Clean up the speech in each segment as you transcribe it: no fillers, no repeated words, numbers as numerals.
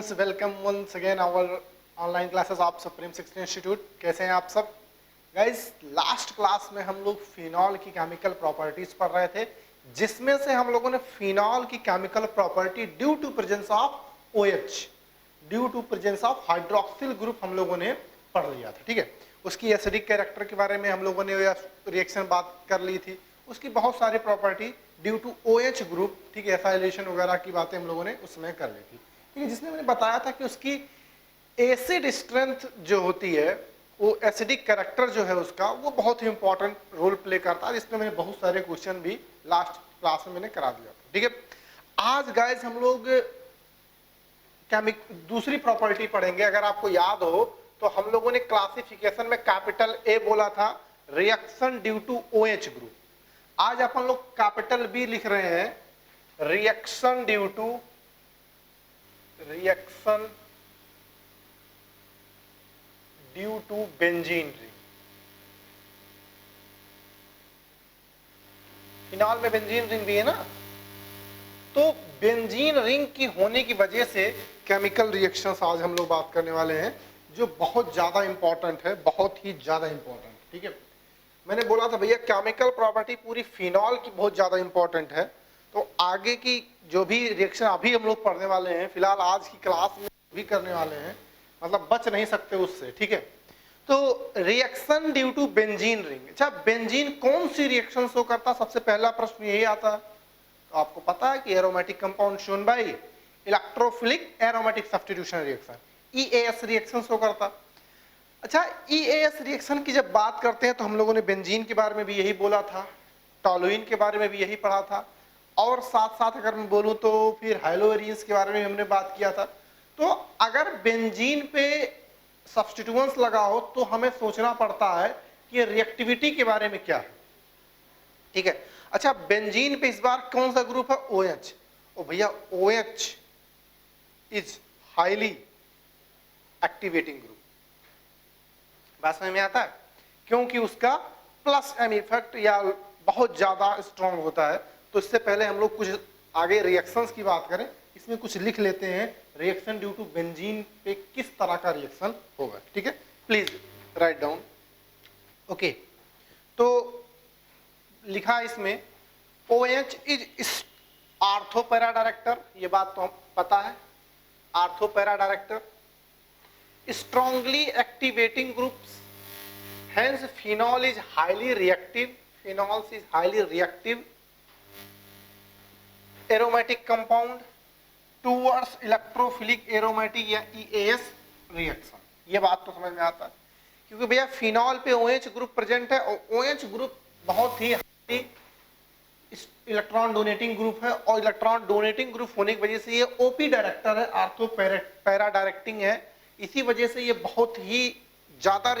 Students, welcome once again our online classes of supreme 16 institute. कैसे हैं आप सब गाइस? लास्ट क्लास में हम लोग फिनॉल की केमिकल प्रॉपर्टीज पढ़ रहे थे, जिसमें से हम लोगों ने फिनॉल की chemical property due to presence of OH, due to presence of hydroxyl group हम लोगों ने पढ़ लिया था। ठीक है, उसकी एसिडिक कैरेक्टर के बारे में हम लोगों ने रिएक्शन बात कर ली थी, उसकी बहुत सारी property due to OH group, ठीक है, एसाइलेशन वगैरह की बातें हम लोगों ने उसमें कर ली थी। ठीक है, जिसमें मैंने बताया था कि उसकी एसिड स्ट्रेंथ जो होती है, वो एसिडिक कैरेक्टर जो है उसका, वो बहुत ही इंपॉर्टेंट रोल प्ले करता है, जिसमें मैंने बहुत सारे क्वेश्चन भी लास्ट क्लास में मैंने करा दिया था। ठीक है, आज गाइस हम लोग दूसरी प्रॉपर्टी पढ़ेंगे। अगर आपको याद हो तो हम लोगों ने क्लासिफिकेशन में कैपिटल A बोला था, reaction due to OH group. आज अपन लोग कैपिटल B लिख रहे हैं, reaction due to benzene ring. Phenol में बेंजीन रिंग भी है ना, तो बेंजीन रिंग की होने की वजह से केमिकल रिएक्शंस आज हम लोग बात करने वाले हैं, जो बहुत ज्यादा इंपॉर्टेंट है, बहुत ही ज्यादा इंपॉर्टेंट। ठीक है, मैंने बोला था भैया केमिकल प्रॉपर्टी पूरी फिनॉल की बहुत ज्यादा इंपॉर्टेंट है, तो आगे की जो भी रिएक्शन अभी हम लोग पढ़ने वाले हैं, फिलहाल आज की क्लास में भी करने वाले हैं, मतलब बच नहीं सकते उससे। ठीक है, तो reaction due to benzene ring. अच्छा, बेंजीन कौन सी रिएक्शन शो करता? सबसे पहला प्रश्न यही आता है। तो आपको पता है कि aromatic compound shown by electrophilic aromatic substitution reaction, EAS reaction show करता। अच्छा, EAS रिएक्शन की जब बात करते हैं तो हम लोगों ने बेंजीन के बारे में भी यही बोला था, टॉलुइन के बारे में भी यही पढ़ा था, और साथ साथ अगर मैं बोलूं तो फिर हाइलोएरिन्स के बारे में हमने बात किया था। तो अगर बेंजीन पे सब्स्टिट्यूएंट्स लगा हो तो हमें सोचना पड़ता है कि रिएक्टिविटी के बारे में क्या है। ठीक है, अच्छा, बेंजीन पे इस बार कौन सा ग्रुप है? OH। ओ भैया, OH is highly activating group. बात समझ में आता है? क्योंकि उसका प्लस M इफेक्ट या बहुत ज्यादा स्ट्रॉन्ग होता है। तो इससे पहले हम लोग कुछ आगे रिएक्शंस की बात करें, इसमें कुछ लिख लेते हैं, रिएक्शन ड्यू टू बेंजीन पे किस तरह का रिएक्शन होगा। ठीक है, प्लीज राइट डाउन। ओके, तो लिखा इसमें OH इज आर्थोपैरा डायरेक्टर, ये बात तो हम पता है, ortho para director, strongly activating groups, hence phenol is highly reactive, phenols is highly reactive aromatic compound towards electrophilic aromatic या EAS reaction। ये बात तो समझ में आता है, क्योंकि भैया फिनॉल पे OH ग्रुप प्रेजेंट है, और OH ग्रुप बहुत ही इलेक्ट्रॉन डोनेटिंग ग्रुप है, और इलेक्ट्रॉन डोनेटिंग ग्रुप होने की वजह से ये OP डायरेक्टर है, आर्थो पैरा डायरेक्टिंग है। इसी वजह से ये बहुत ही ज्यादा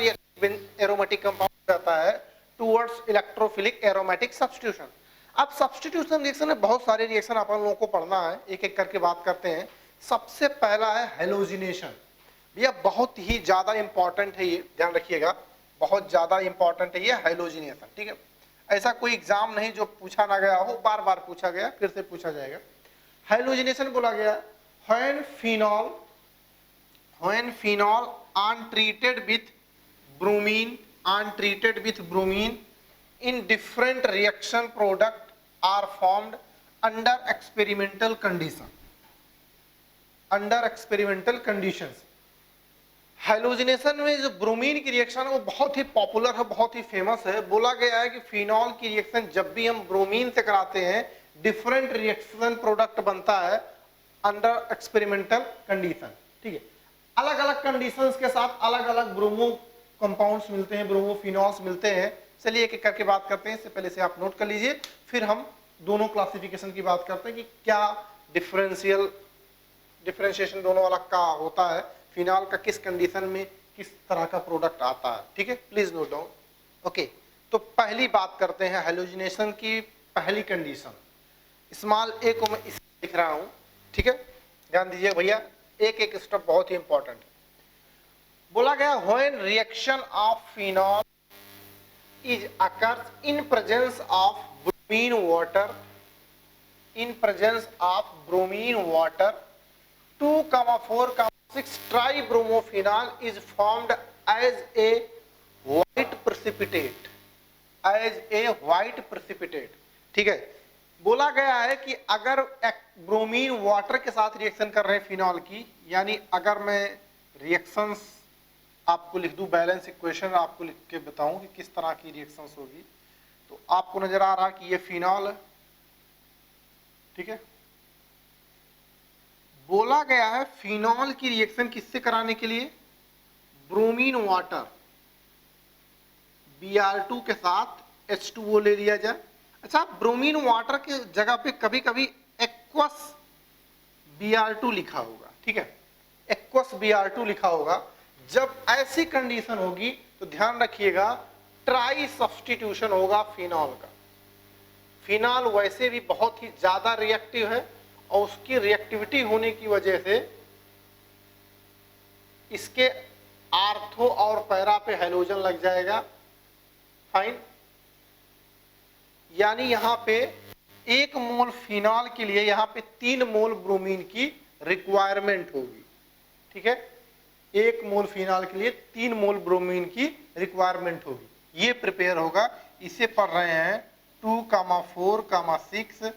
एरोमेटिक कंपाउंड रहता है टुवर्ड्स इलेक्ट्रोफिलिक एरोमेटिक सब्स्टिट्यूशन। अब सब्स्टिट्यूशन रिएक्शन में बहुत सारे रिएक्शन अपन लोगों को पढ़ना है, एक एक करके बात करते हैं। सबसे पहला है हैलोजिनेशन। भैया बहुत ही ज्यादा इंपॉर्टेंट है, ये ध्यान रखिएगा, बहुत ज्यादा इंपॉर्टेंट है ये हैलोजिनेशन। ठीक है, ऐसा कोई एग्जाम नहीं जो पूछा ना गया हो, बार बार पूछा गया, फिर से पूछा जाएगा। हैलोजिनेशन बोला गया when phenol untreated with bromine in different reaction product are formed under experimental conditions। Halogenation में जो ब्रोमीन की रिएक्शन है वो बहुत ही पॉपुलर है, बहुत ही फेमस है। बोला गया है कि फिनॉल की रिएक्शन जब भी हम ब्रोमीन से कराते हैं, डिफरेंट रिएक्शन प्रोडक्ट बनता है अंडर एक्सपेरिमेंटल कंडीशन। ठीक है, अलग अलग कंडीशंस के साथ अलग अलग ब्रोमो कंपाउंड्स मिलते हैं, ब्रोमोफिनॉल्स मिलते हैं। चलिए एक एक करके बात करते हैं, इससे पहले से आप नोट कर लीजिए, फिर हम दोनों क्लासिफिकेशन की बात करते हैं कि क्या डिफरेंशिएशन दोनों अलग का होता है, फिनॉल का किस कंडीशन में किस तरह का प्रोडक्ट आता है। ठीक है, प्लीज नोट डाउन। ओके, तो पहली बात करते हैं हैलोजिनेशन की पहली कंडीशन। स्मॉल a को मैं इस लिख रहा हूं। ठीक है, ध्यान दीजिए भैया, एक एक स्टेप बहुत ही इंपॉर्टेंट। बोला गया when reaction of phenol is occurs in presence of bromine water, 2,4,6 tribromophenol is formed as a white precipitate, as a white precipitate. ठीक है, बोला गया है कि अगर ब्रोमीन वाटर के साथ रिएक्शन कर रहे हैं फिनॉल की, यानी अगर मैं रिएक्शंस आपको लिख दूं, बैलेंस इक्वेशन आपको लिख के बताऊं कि किस तरह की रिएक्शंस होगी, तो आपको नजर आ रहा कि ये फिनॉल है। ठीक है, बोला गया है फिनॉल की रिएक्शन किससे कराने के लिए, ब्रोमीन वाटर Br2 के साथ H2O ले लिया जाए। अच्छा, ब्रोमीन वाटर की जगह पे कभी कभी एक्वस Br2 लिखा होगा। ठीक है, एक्वस Br2 लिखा होगा। जब ऐसी कंडीशन होगी तो ध्यान रखिएगा ट्राई सब्स्टिट्यूशन होगा फिनॉल का। फिनॉल वैसे भी बहुत ही ज्यादा रिएक्टिव है और उसकी रिएक्टिविटी होने की वजह से इसके आर्थो और पैरा पे हैलोजन लग जाएगा। फाइन, यानी यहां पे 1 मोल फिनॉल के लिए यहां पे 3 मोल ब्रोमीन की रिक्वायरमेंट होगी। ठीक है, 1 मोल फिनॉल के लिए 3 मोल ब्रोमीन की रिक्वायरमेंट होगी। ये प्रिपेयर होगा, इसे पढ़ रहे हैं 2,4,6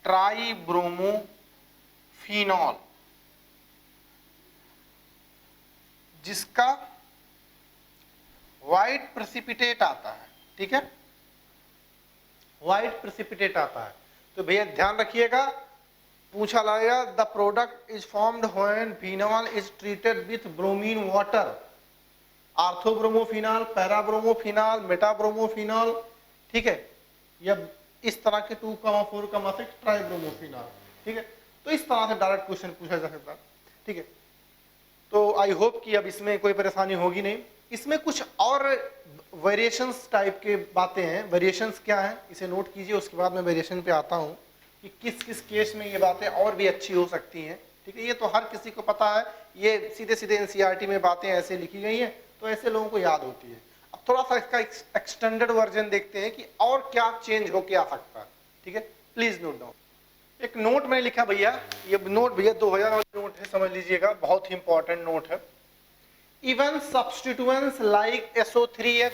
ट्राइब्रोमोफिनॉल, जिसका व्हाइट प्रेसिपिटेट आता है। ठीक है, व्हाइट प्रेसिपिटेट आता है। तो भैया ध्यान रखिएगा, पूछा लगेगा the product is formed when phenol is treated with bromine water, ortho bromophenol, para bromophenol, meta bromophenol. ठीक है, या इस तरह के 2,4,6 ट्राइब्रोमोफिनॉल। ठीक है, तो इस तरह से डायरेक्ट क्वेश्चन पूछा जा सकता है। ठीक है, तो आई होप कि अब इसमें कोई परेशानी होगी नहीं। इसमें कुछ और वेरिएशंस टाइप के बातें हैं। वेरिएशंस क्या है इसे नोट कीजिए, उसके बाद मैं वेरिएशन पे आता हूँ कि किस किस केस में ये बातें और भी अच्छी हो सकती हैं। ठीक है, ये तो हर किसी को पता है, ये सीधे सीधे एनसीईआरटी में बातें ऐसे लिखी गई हैं तो ऐसे लोगों को याद होती है। अब थोड़ा सा इसका एक्सटेंडेड वर्जन देखते हैं कि और क्या चेंज होके आ सकता है। ठीक है, प्लीज नोट डाउन। एक नोट मैंने लिखा भैया, ये नोट भैया 2000 वाला नोट है, समझ लीजिएगा, बहुत ही इंपॉर्टेंट नोट है। Even substituents like SO3H,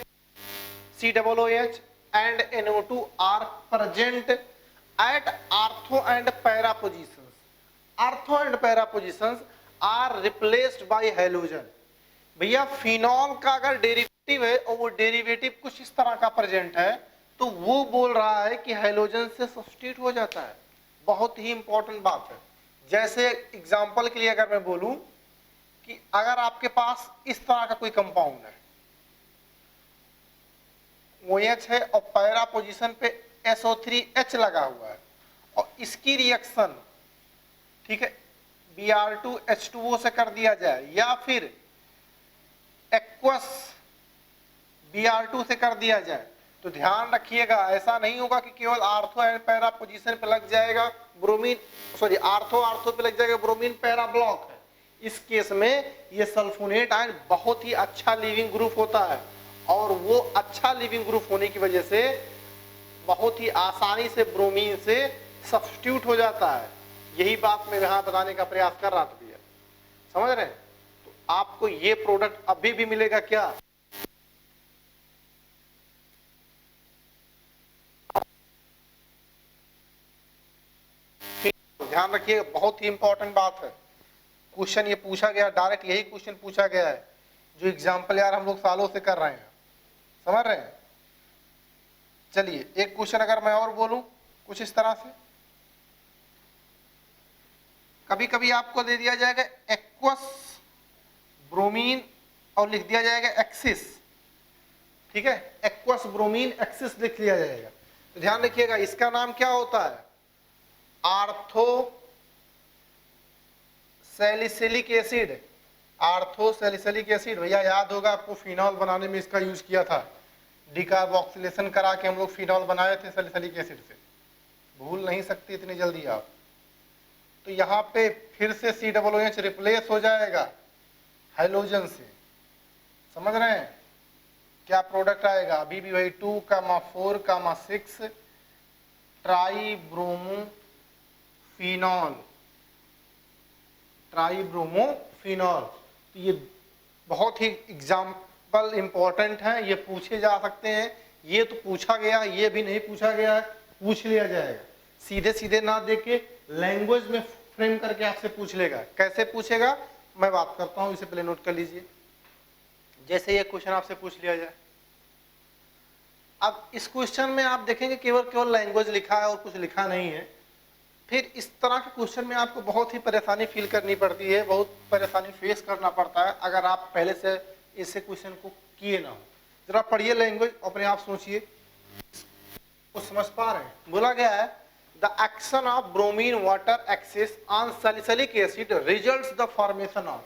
COOH and NO2 are present at ortho and para positions. Ortho and para positions are replaced by halogen. भैया फिनॉल का अगर डेरिवेटिव है और वो डेरिवेटिव कुछ इस तरह का प्रेजेंट है तो वो बोल रहा है कि हैलोजन से सब्स्टिट्यूट हो जाता है। बहुत ही इंपॉर्टेंट बात है। जैसे एग्जांपल के लिए अगर मैं बोलूं कि अगर आपके पास इस तरह का कोई कंपाउंड है, OH है और पैरा पोजीशन पे SO3H लगा हुआ है और इसकी रिएक्शन, ठीक है, Br2 H2O से कर दिया जाए या फिर एक्वस Br2 से कर दिया जाए, तो ध्यान रखिएगा ऐसा नहीं होगा कि केवल आर्थो एंड पैरा पोजीशन पे लग जाएगा ब्रोमीन, सॉरी आर्थो पे लग जाएगा ब्रोमीन, पैरा ब्लॉक है। इस केस में ये सल्फोनेट आयन बहुत ही अच्छा लिविंग ग्रुप होता है और वो अच्छा लिविंग ग्रुप होने की वजह से बहुत ही आसानी से ब्रोमीन से सब्स्टिट्यूट हो जाता है। यही बात मैं यहां बताने का प्रयास कर रहा था भैया, समझ रहे हैं? तो आपको ये प्रोडक्ट अभी भी मिलेगा क्या? ध्यान रखिए, बहुत ही इंपॉर्टेंट बात है। क्वेश्चन ये पूछा गया, डायरेक्ट यही क्वेश्चन पूछा गया है जो एग्जाम्पल यार हम लोग सालों से कर रहे हैं, समझ रहे हैं? चलिए एक क्वेश्चन अगर मैं और बोलूं कुछ इस तरह से, कभी कभी आपको दे दिया जाएगा एक्वस ब्रोमीन और लिख दिया जाएगा एक्सिस, ठीक है, एक्वस ब्रोमीन एक्सिस लिख लिया जाएगा। तो ध्यान रखिएगा इसका नाम क्या होता है? Ortho salicylic acid. Ortho salicylic acid भैया याद होगा आपको, फिनॉल बनाने में इसका यूज किया था। डिकार्बोक्सिलेशन करा के हम लोग फिनॉल बनाए थे सैलिसिलिक एसिड से, भूल नहीं सकते इतनी जल्दी आप। तो यहाँ पे फिर से COOH रिप्लेस हो जाएगा हाइलोजन से, समझ रहे हैं? क्या प्रोडक्ट आएगा? अभी भी वही 2,4,6 ट्राइब्रोमोफिनॉल फिनॉल, ट्राइब्रोमोफिनॉल। तो ये बहुत ही एग्जाम्पल इंपॉर्टेंट है, ये पूछे जा सकते हैं। ये तो पूछा गया, ये भी नहीं पूछा गया है, पूछ लिया जाएगा। सीधे सीधे ना देके लैंग्वेज में फ्रेम करके आपसे पूछ लेगा। कैसे पूछेगा मैं बात करता हूं, इसे पहले नोट कर लीजिए। जैसे ये क्वेश्चन आपसे पूछ लिया जाए, अब इस क्वेश्चन में आप देखेंगे केवल केवल लैंग्वेज लिखा है और कुछ लिखा नहीं है। फिर इस तरह के क्वेश्चन में आपको बहुत ही परेशानी फील करनी पड़ती है, बहुत परेशानी फेस करना पड़ता है अगर आप पहले से ऐसे क्वेश्चन को किए ना हो। जरा पढ़िए लैंग्वेज, अपने आप सोचिए वो समझ पा रहे हैं। बोला गया है the action of bromine water excess on salicylic acid results the formation of.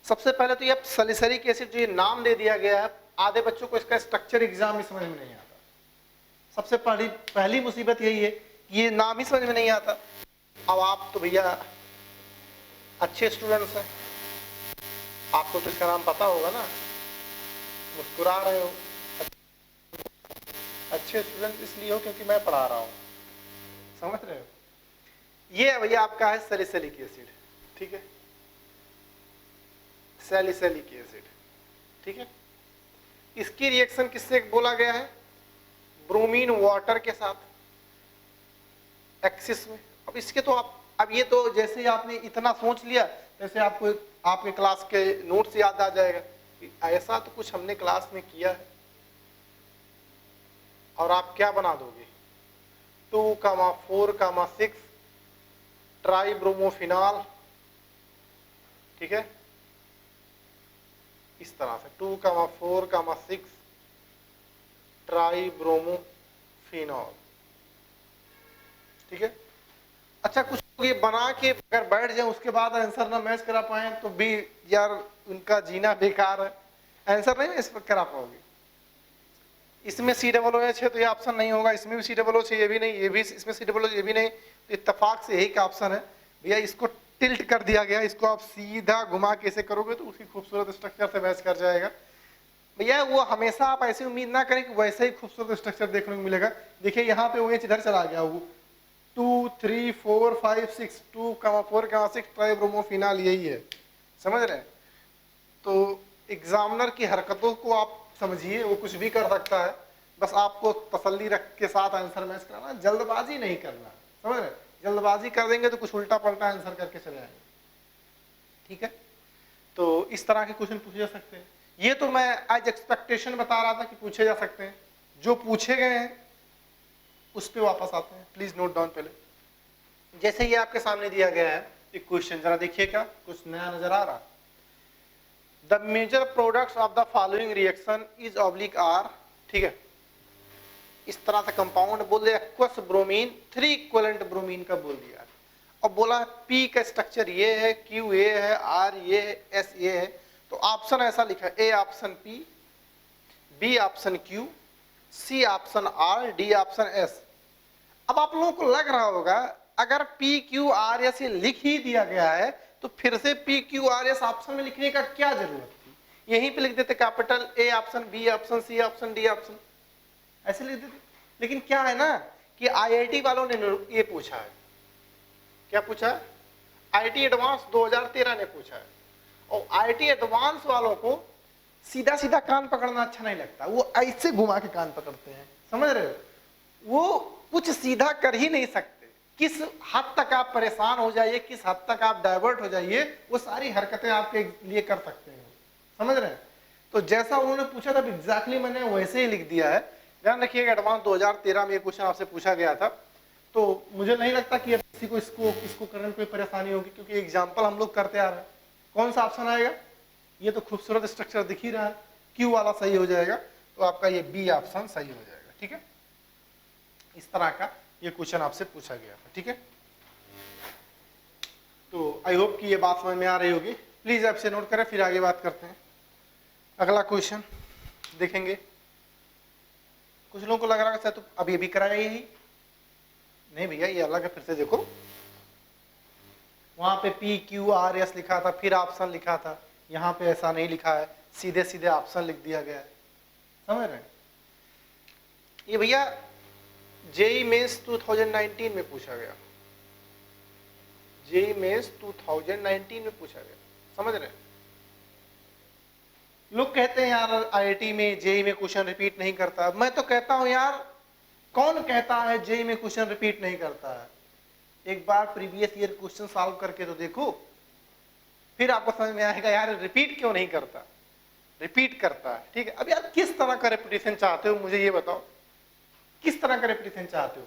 सबसे पहले तो ये सैलिसिलिक एसिड जो ये नाम दे दिया गया है, आधे बच्चों को इसका स्ट्रक्चर एग्जाम में समझ में नहीं आता। सबसे पहली मुसीबत यही है कि ये नाम ही समझ में नहीं आता। अब आप तो भैया अच्छे स्टूडेंट्स हैं, आपको तो इसका नाम पता होगा ना, मुस्कुरा रहे हो। अच्छे स्टूडेंट इसलिए हो क्योंकि मैं पढ़ा रहा हूं, समझ रहे हो। ये भैया आपका है सैलिसिलिक एसिड, ठीक है, सैलिसिलिक एसिड, ठीक है। इसकी रिएक्शन किससे बोला गया है, ब्रोमीन वाटर के साथ एक्सिस में। अब इसके तो आप, अब ये तो जैसे ही आपने इतना सोच लिया जैसे आपको आपके क्लास के नोट से याद आ जाएगा कि ऐसा तो कुछ हमने क्लास में किया है, और आप क्या बना दोगे 2,4,6 ट्राइब्रोमोफिनॉल, ठीक है, इस तरह से 2,4,6 ट्राइब्रोमोफिनॉल, ठीक है। अच्छा, कुछ लोग ये बना के अगर बैठ जाए उसके बाद आंसर ना मैच करा पाए तो भी यार उनका जीना बेकार है, आंसर नहीं इस पर करा पाओगे। इसमें COOH है तो ये ऑप्शन नहीं होगा, इसमें भी COOH है, ये भी नहीं, ये भी इसमें COOH, ये भी नहीं, तो इत्तेफाक से यही का ऑप्शन है भैया। इसको टिल्ट कर दिया गया, इसको आप सीधा घुमा कैसे करोगे तो उसकी खूबसूरत स्ट्रक्चर से मैच कर जाएगा भैया। वो हमेशा आप ऐसी उम्मीद ना करें कि वैसे ही खूबसूरत स्ट्रक्चर देखने को मिलेगा। देखिए यहाँ पे OH इधर चला गया, वो 2, 3, 4, 5, 6 2,4,6 ट्राइब्रोमोफिनॉल यही है, समझ रहे हैं। तो एग्जामिनर की हरकतों को आप समझिए, वो कुछ भी कर सकता है, बस आपको तसल्ली रख के साथ आंसर मैच कराना, जल्दबाजी नहीं करना, समझ रहे। जल्दबाजी कर देंगे तो कुछ उल्टा पलटा आंसर करके चले आएंगे, ठीक है। तो इस तरह के क्वेश्चन पूछे जा सकते हैं। ये तो मैं आज एक्सपेक्टेशन बता रहा था कि पूछे जा सकते हैं, जो पूछे गए हैं उस पर वापस आते हैं। प्लीज नोट डाउन पहले। जैसे ये आपके सामने दिया गया है एक क्वेश्चन, जरा देखिएगा, कुछ नया नजर आ रहा। The major products of the following reaction is oblique are, ठीक है, इस तरह से कंपाउंड बोल दिया, एक्वस ब्रोमीन 3 इक्विवेलेंट ब्रोमीन का बोल दिया, और बोला P का स्ट्रक्चर ये है, Q ये है, R ये है, S ये है। तो ऑप्शन ऐसा लिखा है, A option P, B option Q, C option R, D option S। अब आप लोगों को लग रहा होगा अगर P Q R S ये लिख ही दिया गया है तो फिर से P Q R S option में लिखने का क्या जरूरत थी, यहीं पे लिख देते capital A option, B option, C option, D option, ऐसे लिख देते। लेकिन क्या है ना कि IIT वालों ने ये पूछा है, क्या पूछा है, IIT एडवांस 2013 ने पूछा है, और IIT एडवांस वालों को सीधा सीधा कान पकड़ना अच्छा नहीं लगता, वो ऐसे घुमा के कान पकड़ते हैं, समझ रहे हो। वो कुछ सीधा कर ही नहीं सकते, किस हद तक आप परेशान हो जाइए, किस हद तक आप डाइवर्ट हो जाइए, वो सारी हरकतें आपके लिए कर सकते हैं, समझ रहे हैं। तो जैसा उन्होंने पूछा था एग्जैक्टली मैंने वैसे ही लिख दिया है। ध्यान रखिएगा, एडवांस 2013 में ये क्वेश्चन आपसे पूछा गया था, तो मुझे नहीं लगता कि किसी को इसको करने में कोई परेशानी होगी, क्योंकि एग्जाम्पल हम लोग करते आ रहे हैं। कौन सा ऑप्शन आएगा, ये तो खूबसूरत स्ट्रक्चर दिख ही रहा है, Q वाला सही हो जाएगा, तो आपका ये B ऑप्शन सही हो जाएगा, ठीक है। इस तरह का ये क्वेश्चन आपसे पूछा गया था, ठीक है। तो आई होप कि ये बात समझ में आ रही होगी। प्लीज आपसे नोट करें, फिर आगे बात करते हैं। अगला क्वेश्चन देखेंगे। कुछ लोगों को लग रहा है तो अभी अभी कराया यही नहीं भैया, ये अलग है, फिर से देखो, वहां पे P Q R S लिखा था, फिर ऑप्शन लिखा था, यहाँ पे ऐसा नहीं लिखा है, सीधे सीधे ऑप्शन लिख दिया गया है, समझ रहे हैं। ये भैया JEE मेंस 2019 में पूछा गया, जेईई मेंस 2019 में पूछा गया, समझ रहे हैं? लोग कहते हैं यार आईआईटी में जेईई में क्वेश्चन रिपीट नहीं करता, मैं तो कहता हूं यार कौन कहता है जेईई में क्वेश्चन रिपीट नहीं करता है? एक बार प्रीवियस ईयर क्वेश्चन सॉल्व करके तो देखो, फिर आपको समझ में आएगा यार रिपीट क्यों नहीं करता, रिपीट करता है। ठीक है, अब यार किस तरह का रेपिटेशन चाहते हो, मुझे ये बताओ, किस तरह का रेपिटेशन चाहते हो?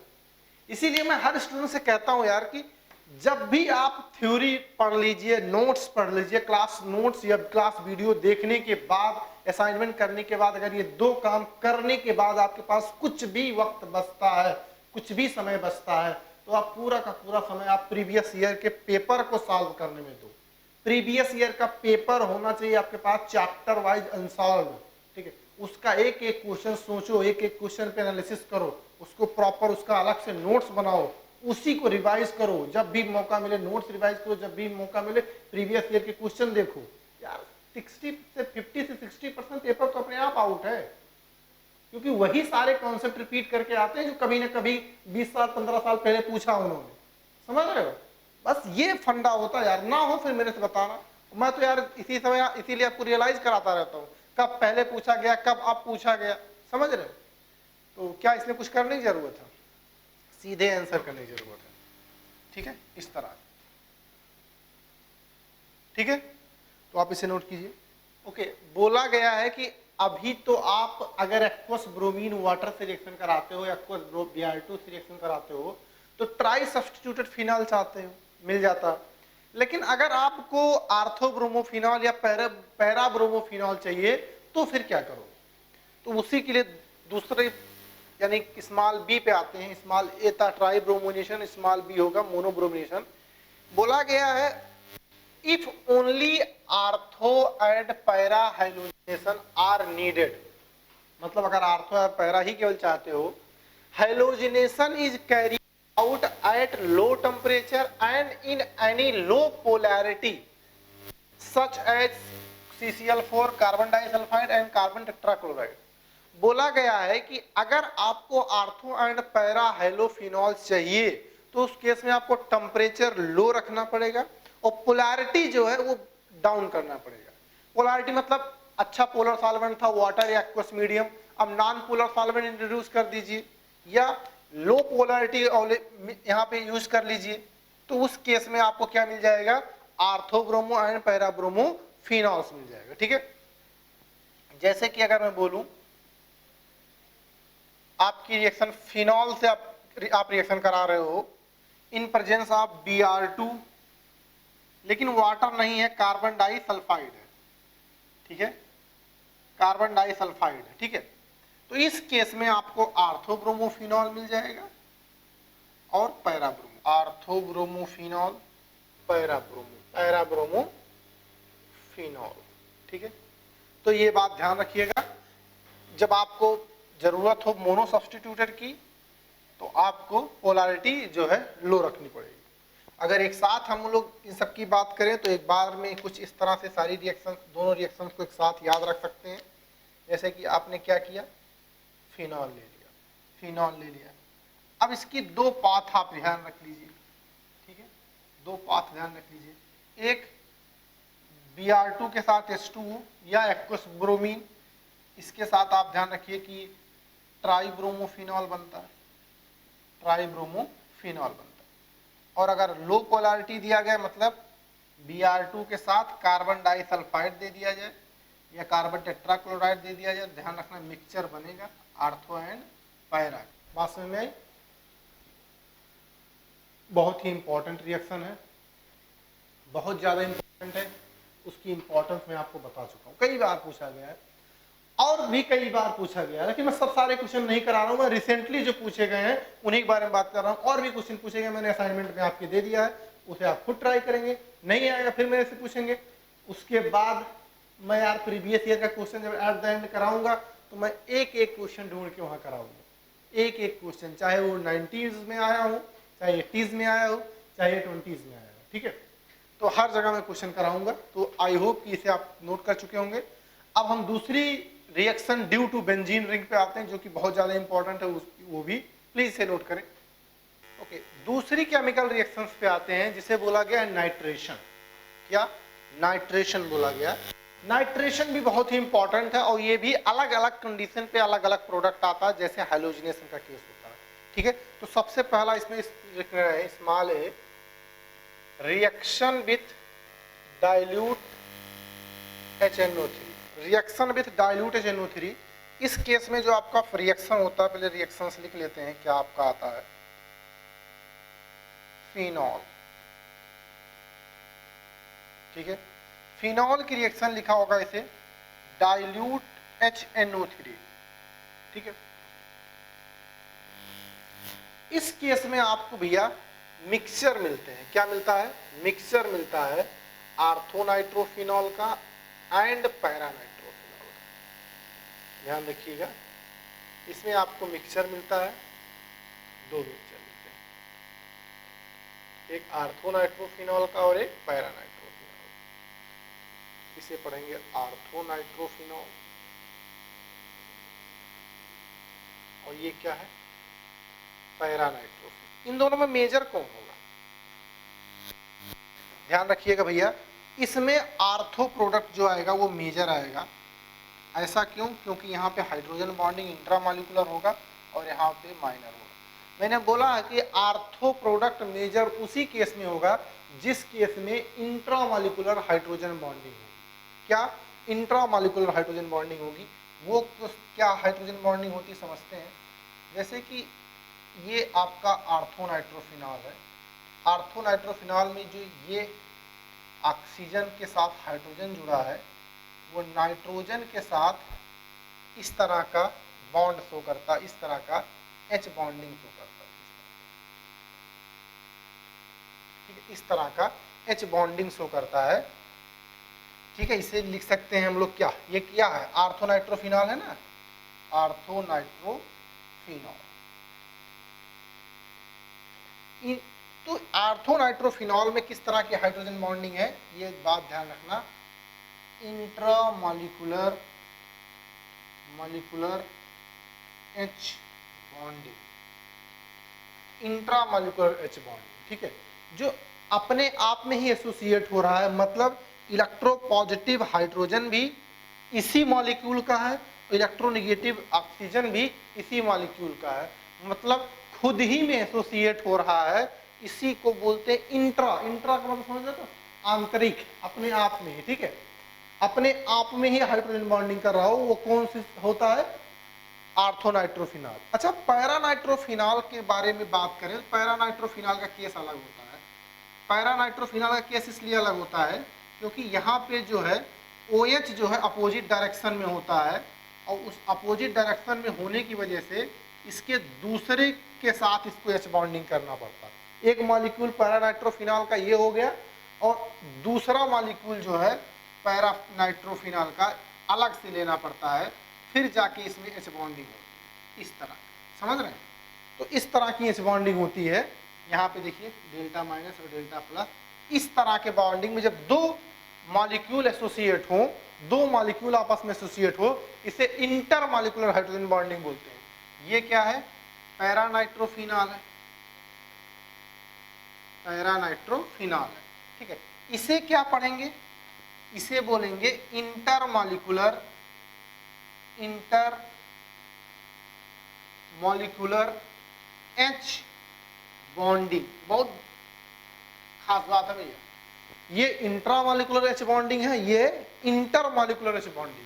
इसीलिए मैं हर स्टूडेंट से कहता हूं यार कि जब भी आप थ्योरी पढ़ लीजिए, नोट्स पढ़ लीजिए, क्लास नोट्स या क्लास वीडियो देखने के बाद, असाइनमेंट करने के बाद, अगर ये दो काम करने के बाद आपके पास कुछ भी वक्त बचता है, कुछ भी समय बचता है, तो आप पूरा का पूरा समय आप प्रीवियस ईयर के पेपर को सॉल्व करने में दो। प्रीवियस ईयर का पेपर होना चाहिए आपके पास चैप्टर वाइज अनसॉल्व। ठीक है, उसका एक एक क्वेश्चन सोचो, एक एक क्वेश्चन पे एनालिसिस करो, उसको प्रॉपर उसका अलग से नोट्स बनाओ, उसी को रिवाइज करो, जब भी मौका मिले नोट्स रिवाइज करो, जब भी मौका मिले प्रीवियस ईयर के क्वेश्चन देखो। यार 50 से 60% पेपर तो अपने आप आउट है, क्योंकि वही सारे कॉन्सेप्ट रिपीट करके आते हैं जो कभी ना कभी 20 साल 15 साल पहले पूछा उन्होंने, समझ रहे हो? बस ये फंडा होता है यार, ना हो फिर मेरे से बताना, मैं तो यार इसी समय इसीलिए आपको रियलाइज कराता रहता हूँ कब पहले पूछा गया, कब अब पूछा गया, समझ रहे हो? तो क्या इसमें कुछ करने की जरूरत है? सीधे आंसर करने की जरूरत है। ठीक है, इस तरह। ठीक है, तो आप इसे नोट कीजिए। ओके, बोला गया है कि अभी तो आप अगर एक्वस ब्रोमीन वाटर से रिएक्शन कराते हो, एक्वस Br2 से रिएक्शन कराते हो, तो ट्राई सब्स्टिट्यूटेड फिनॉल चाहते हो, मिल जाता। लेकिन अगर आपको आर्थोब्रोमोफिनॉल या पैराब्रोमोफिनॉल चाहिए तो फिर क्या करो? तो उसी के लिए दूसरे यानी स्मॉल बी पे आते हैं। स्मॉल ए था ट्राई ब्रोमोनेशन, स्मॉल बी होगा मोनोब्रोमिनेशन। बोला गया है if only ortho and para halogenation are needed, मतलब अगर आर्थो और पैरा ही केवल चाहते हो, halogenation is carry out at low temperature and in any low polarity such as CCl4, carbon disulphide and carbon tetrachloride. बोला गया है कि अगर आपको आर्थो एंड पैरा हाइलोफिनॉल चाहिए तो उस केस में आपको टेम्परेचर लो रखना पड़ेगा और पोलैरिटी जो है वो डाउन करना पड़ेगा। पोलैरिटी मतलब अच्छा पोलर सॉल्वेंट था वाटर या एक्वस मीडियम, अब नॉन पोलर सॉल्वेंट इंट्रोड्यूस कर दीजिए या लो पोलैरिटी यहाँ पे यूज कर लीजिए, तो उस केस में आपको क्या मिल जाएगा? आर्थोब्रोमो एंड पैराब्रोमो फिनॉल्स मिल जाएगा। ठीक है, जैसे कि अगर मैं बोलूं आपकी रिएक्शन फिनॉल से आप रिएक्शन करा रहे हो इन प्रेजेंस ऑफ Br2, लेकिन वाटर नहीं है, कार्बन डाइसल्फाइड है। ठीक है, कार्बन डाइसल्फाइड है। ठीक है, तो इस केस में आपको आर्थोब्रोमोफिनॉल मिल जाएगा और पैराब्रोमो, आर्थोब्रोमोफिनॉल, पैराब्रोमोफिनॉल। ठीक है, तो ये बात ध्यान रखिएगा, जब आपको जरूरत हो मोनो सब्स्टिट्यूटेड की तो आपको पोलैरिटी जो है लो रखनी पड़ेगी। अगर एक साथ हम लोग इन सब की बात करें तो एक बार में कुछ इस तरह से सारी रिएक्शन, दोनों रिएक्शंस को एक साथ याद रख सकते हैं। जैसे कि आपने क्या किया, फिनॉल ले लिया, फिनॉल ले लिया। अब इसकी दो पाथ आप ध्यान रख लीजिए। ठीक है, दो पाथ ध्यान रख लीजिए, एक Br2 के साथ H2O या एक्वस ब्रोमीन, इसके साथ आप ध्यान रखिए कि ट्राइब्रोमोफिनॉल बनता है, ट्राइब्रोमोफिनॉल बनता है। और अगर लो पोलैरिटी दिया गया मतलब Br2 के साथ कार्बन डाइसल्फाइड दे दिया जाए या कार्बन टेट्राक्लोराइड दे दिया जाए, ध्यान रखना मिक्सचर बनेगा आर्थो एंड पैरा। बात समझ में आई? बहुत ही इंपॉर्टेंट रिएक्शन है, बहुत ज्यादा इंपॉर्टेंट है, उसकी इंपॉर्टेंस मैं आपको बता चुका हूँ, कई बार पूछा गया है और भी कई बार पूछा गया है, लेकिन मैं सब सारे क्वेश्चन नहीं करा रहा हूँ, मैं रिसेंटली जो पूछे गए हैं उन्हीं के बारे में बात कर रहा हूँ। और भी क्वेश्चन पूछे गए मैंने असाइनमेंट में आपके दे दिया है, उसे आप खुद ट्राई करेंगे, नहीं आएगा फिर मेरे से पूछेंगे। उसके बाद मैं यार प्रीवियस ईयर का क्वेश्चन जब एट द एंड कराऊंगा तो मैं एक एक क्वेश्चन ढूंढ के वहां कराऊंगा, एक एक क्वेश्चन, चाहे वो 90s में आया हो, चाहे 80s में आया हो, चाहे 20s में आया हो। ठीक है, तो हर जगह मैं क्वेश्चन कराऊंगा। तो आई होप कि इसे आप नोट कर चुके होंगे। अब हम दूसरी reaction due to benzene ring पे आते हैं जो कि बहुत ज्यादा इंपॉर्टेंट है, वो भी प्लीज इसे नोट करें। ओके, दूसरी केमिकल रिएक्शंस पे आते हैं जिसे बोला गया है नाइट्रेशन। क्या? नाइट्रेशन बोला गया। नाइट्रेशन भी बहुत ही इंपॉर्टेंट है और ये भी अलग अलग कंडीशन पे अलग अलग प्रोडक्ट आता है, जैसे हाइलोजिनेशन का केस होता है। ठीक है, तो सबसे पहला इसमें लिखना है small A, reaction with dilute HNO3। Reaction with dilute HNO3, इस केस में जो आपका रिएक्शन होता है, पहले रिएक्शंस लिख लेते हैं। क्या आपका आता है? फिनॉल। ठीक है, फिनॉल की रिएक्शन लिखा होगा इसे डाइल्यूट HNO3। ठीक है, इस केस में आपको भैया मिक्सचर मिलते हैं। क्या मिलता है? मिक्सचर मिलता है आर्थोनाइट्रोफिनॉल का एंड पैरानाइट्रोफिनॉल का। ध्यान रखिएगा, इसमें आपको मिक्सचर मिलता है, दो मिक्सचर मिलते हैं, एक आर्थोनाइट्रोफिनॉल का और एक पैरानाइट्रोफिनॉल। इसे पढ़ेंगे आर्थोनाइट्रोफिनॉल, और ये क्या है? पैरानाइट्रोफिनॉल। इन दोनों में मेजर कौन होगा? ध्यान रखिएगा भैया, इसमें आर्थो प्रोडक्ट जो आएगा वो मेजर आएगा। ऐसा क्यों? क्योंकि यहाँ पे हाइड्रोजन बॉन्डिंग इंट्रामॉलिक्यूलर होगा और यहाँ पे माइनर होगा। मैंने बोला है कि आर्थो प्रोडक्ट मेजर उसी केस में होगा जिस केस में इंट्रामॉलिक्यूलर हाइड्रोजन बॉन्डिंग होगी। क्या? इंट्रामॉलिक्यूलर हाइड्रोजन बॉन्डिंग होगी। वो क्या हाइड्रोजन बॉन्डिंग होती है समझते हैं। जैसे कि ये आपका आर्थोनाइट्रोफिनॉल है, आर्थोनाइट्रोफिनॉल में जो ये ऑक्सीजन के साथ हाइड्रोजन जुड़ा है वो नाइट्रोजन के साथ इस तरह का बॉन्ड शो करता है, इस तरह का H बॉन्डिंग शो करता है। ठीक है, इस तरह का H बॉन्डिंग शो करता है। ठीक है, इसे लिख सकते हैं हम लोग क्या? ये क्या है? आर्थोनाइट्रोफिनॉल है ना, आर्थोनाइट्रोफिनॉल। तो आर्थोनाइट्रोफिनॉल में किस तरह की हाइड्रोजन बॉन्डिंग है, ये बात ध्यान रखना। Intramolecular molecular H bonding, intramolecular H bonding. ठीक है, जो अपने आप में ही एसोसिएट हो रहा है, मतलब इलेक्ट्रोपॉजिटिव हाइड्रोजन भी इसी मॉलिक्यूल का है, इलेक्ट्रोनेगेटिव ऑक्सीजन भी इसी मॉलिक्यूल का है, मतलब खुद ही में एसोसिएट हो रहा है। इसी को बोलते हैं इंट्रा। इंट्रा का मतलब समझ रहे हो? आंतरिक, अपने आप में ही। ठीक है, अपने आप में ही हाइड्रोजन बॉन्डिंग कर रहा हो, वो कौन सी होता है? आर्थोनाइट्रोफिनॉल। अच्छा, पैरानाइट्रोफिनॉल के बारे में बात करें, पैरानाइट्रोफिनॉल का केस अलग होता है। पैरानाइट्रोफिनॉल का केस इसलिए अलग होता है क्योंकि यहाँ पे जो है OH जो है अपोजिट डायरेक्शन में होता है, और उस अपोजिट डायरेक्शन में होने की वजह से इसके दूसरे के साथ इसको H बॉन्डिंग करना पड़ता है। एक मॉलिक्यूल पैरानाइट्रोफिनॉल का ये हो गया, और दूसरा मॉलिक्यूल जो है पैरानाइट्रोफिनॉल का अलग से लेना पड़ता है, फिर जाके इसमें H बॉन्डिंग होती है। इस तरह समझ रहे हैं? तो इस तरह की H बॉन्डिंग होती है। यहाँ पे देखिए डेल्टा माइनस और डेल्टा प्लस, इस तरह के बॉन्डिंग में जब दो मॉलिक्यूल एसोसिएट हो, दो मॉलिक्यूल आपस में एसोसिएट हो, इसे इंटर मॉलिक्यूलर हाइड्रोजन बॉन्डिंग बोलते हैं। ये क्या है? पैरानाइट्रोफिनॉल है, पैरानाइट्रोफिनॉल है। ठीक है, इसे क्या पढ़ेंगे? इसे बोलेंगे इंटर मॉलिक्यूलर H बॉन्डिंग। बहुत खास बात है भैया, ये इंट्रामॉलिक्यूलर H बॉन्डिंग है, ये इंटरमॉलिक्यूलर H बॉन्डिंग।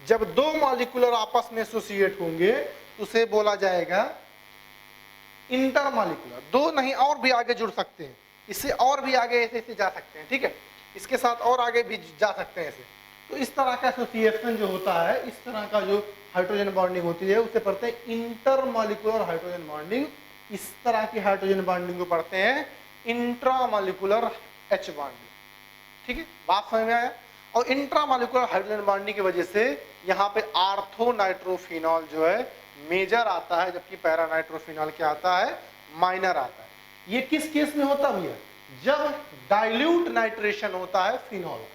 जब दो मॉलिक्यूलर आपस में एसोसिएट होंगे उसे बोला जाएगा इंटरमॉलिक्यूलर। दो नहीं, और भी आगे जुड़ सकते हैं, इससे और भी आगे ऐसे जा सकते हैं। ठीक है, इसके साथ और आगे भी जा सकते हैं ऐसे। तो इस तरह का एसोसिएशन जो होता है, इस तरह का जो हाइड्रोजन बॉन्डिंग होती है उसे पढ़ते हैं इंटरमॉलिक्यूलर हाइड्रोजन बॉन्डिंग। इस तरह की हाइड्रोजन बॉन्डिंग को पढ़ते हैं इंट्रामॉलिक्यूलर H बॉन्डिंग। ठीक है, बात समझ में आया? और इंट्रामॉलिक्यूलर हाइड्रोजन बॉन्डिंग की वजह से यहाँ पे आर्थोनाइट्रोफिनॉल जो है मेजर आता है, जबकि पैरानाइट्रोफिनॉल क्या आता है? माइनर आता है। ये किस केस में होता है? जब डाइल्यूट नाइट्रेशन होता है फिनॉल का,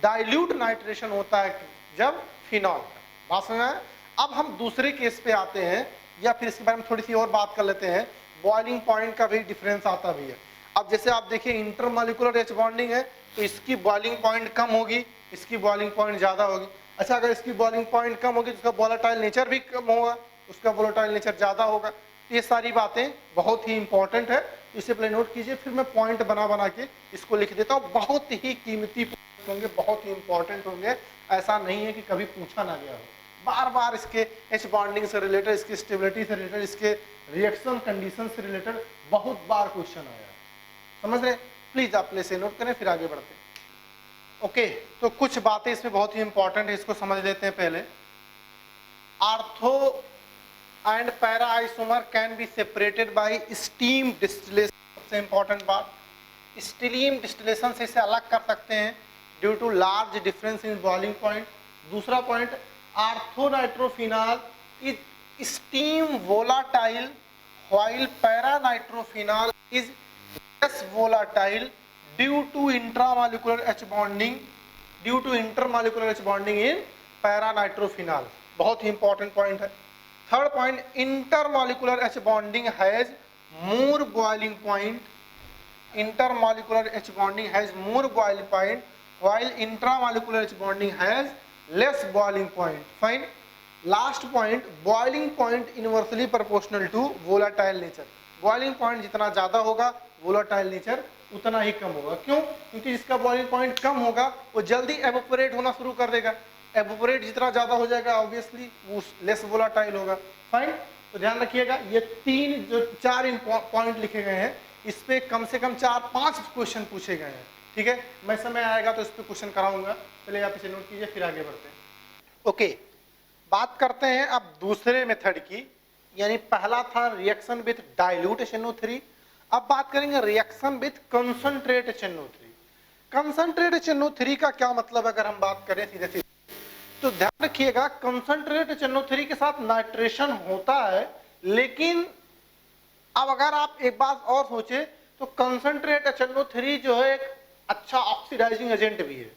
डाइल्यूट नाइट्रेशन होता है जब फिनॉल का। बात समझ में आया? अब हम दूसरे केस पे आते हैं या फिर इसके बारे में थोड़ी सी और बात कर लेते हैं, बॉइलिंग पॉइंट का भी डिफरेंस आता भी है। अब जैसे आप देखिए इंटरमॉलिक्यूलर एच बॉन्डिंग है तो इसकी बॉइलिंग पॉइंट कम होगी, इसकी बॉइलिंग पॉइंट ज़्यादा होगी। अच्छा, अगर इसकी बॉइलिंग पॉइंट कम होगी तो उसका वोलेटाइल नेचर भी कम होगा, उसका वोलेटाइल नेचर ज़्यादा होगा। ये सारी बातें बहुत ही इंपॉर्टेंट है, इसे पहले नोट कीजिए, फिर मैं पॉइंट बना बना के इसको लिख देता हूँ। बहुत ही कीमती पॉइंट होंगे, बहुत ही इंपॉर्टेंट होंगे, ऐसा नहीं है कि कभी पूछा ना गया हो। बार बार इसके एच बॉन्डिंग से रिलेटेड, इसकी स्टेबिलिटी से रिलेटेड, इसके रिएक्शन कंडीशन से रिलेटेड बहुत बार क्वेश्चन आया, समझ रहे? प्लीज आप से नोट करें, फिर आगे बढ़ते हैं। ओके, तो कुछ बातें इसमें बहुत ही इंपॉर्टेंट है, इसको समझ लेते हैं पहले। Ortho and para isomer can be separated by steam distillation. सबसे इंपॉर्टेंट बात, स्टीम डिस्टिलेशन से इसे अलग कर सकते हैं due to large difference in boiling point. दूसरा point, ortho nitrophenol is steam volatile while para nitrophenol is less volatile due to intramolecular H bonding, due to intermolecular H bonding in para nitrophenol. बहुत ही important point है। Third point, intermolecular H bonding has more boiling point, intermolecular H bonding has more boiling point while intramolecular H bonding has less boiling point. Fine. Last point, boiling point inversely proportional to volatile nature. Boiling point जितना ज़्यादा होगा volatile nature उतना ही कम होगा। क्यों? क्योंकि जिसका boiling point कम होगा वो जल्दी evaporate होना शुरू कर देगा। evaporate जितना ज़्यादा हो जाएगा obviously वो less volatile होगा। Fine. तो ध्यान रखिएगा, ये तीन जो चार पॉइंट लिखे गए हैं इस पे कम से कम 4-5 क्वेश्चन पूछे गए हैं। ठीक है, मैं समय आएगा तो इस पे क्वेश्चन कराऊंगा, पहले आप इसे नोट कीजिए, फिर आगे बढ़ते हैं। ओके, बात करते हैं अब दूसरे मेथड की, यानी पहला था रिएक्शन विथ डाइल्यूट HNO3, अब बात करेंगे reaction with concentrate HNO3। Concentrate HNO3 का क्या मतलब, अगर हम बात करें सीधे सीधे तो ध्यान रखिएगा, कंसंट्रेट HNO3 के साथ नाइट्रेशन होता है, लेकिन अब अगर आप एक बात और सोचे तो कंसंट्रेट HNO3 जो है एक अच्छा ऑक्सीडाइजिंग एजेंट भी है,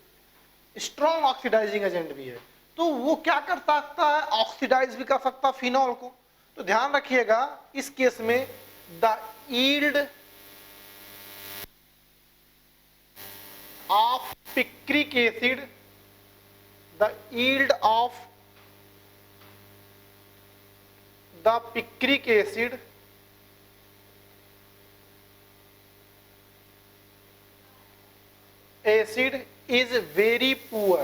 स्ट्रॉन्ग ऑक्सीडाइजिंग एजेंट भी है। तो वो क्या कर सकता है, ऑक्सीडाइज भी कर सकता है फिनॉल को। तो ध्यान रखिएगा इस केस में the yield of picric acid, the yield of the picric acid acid is very poor।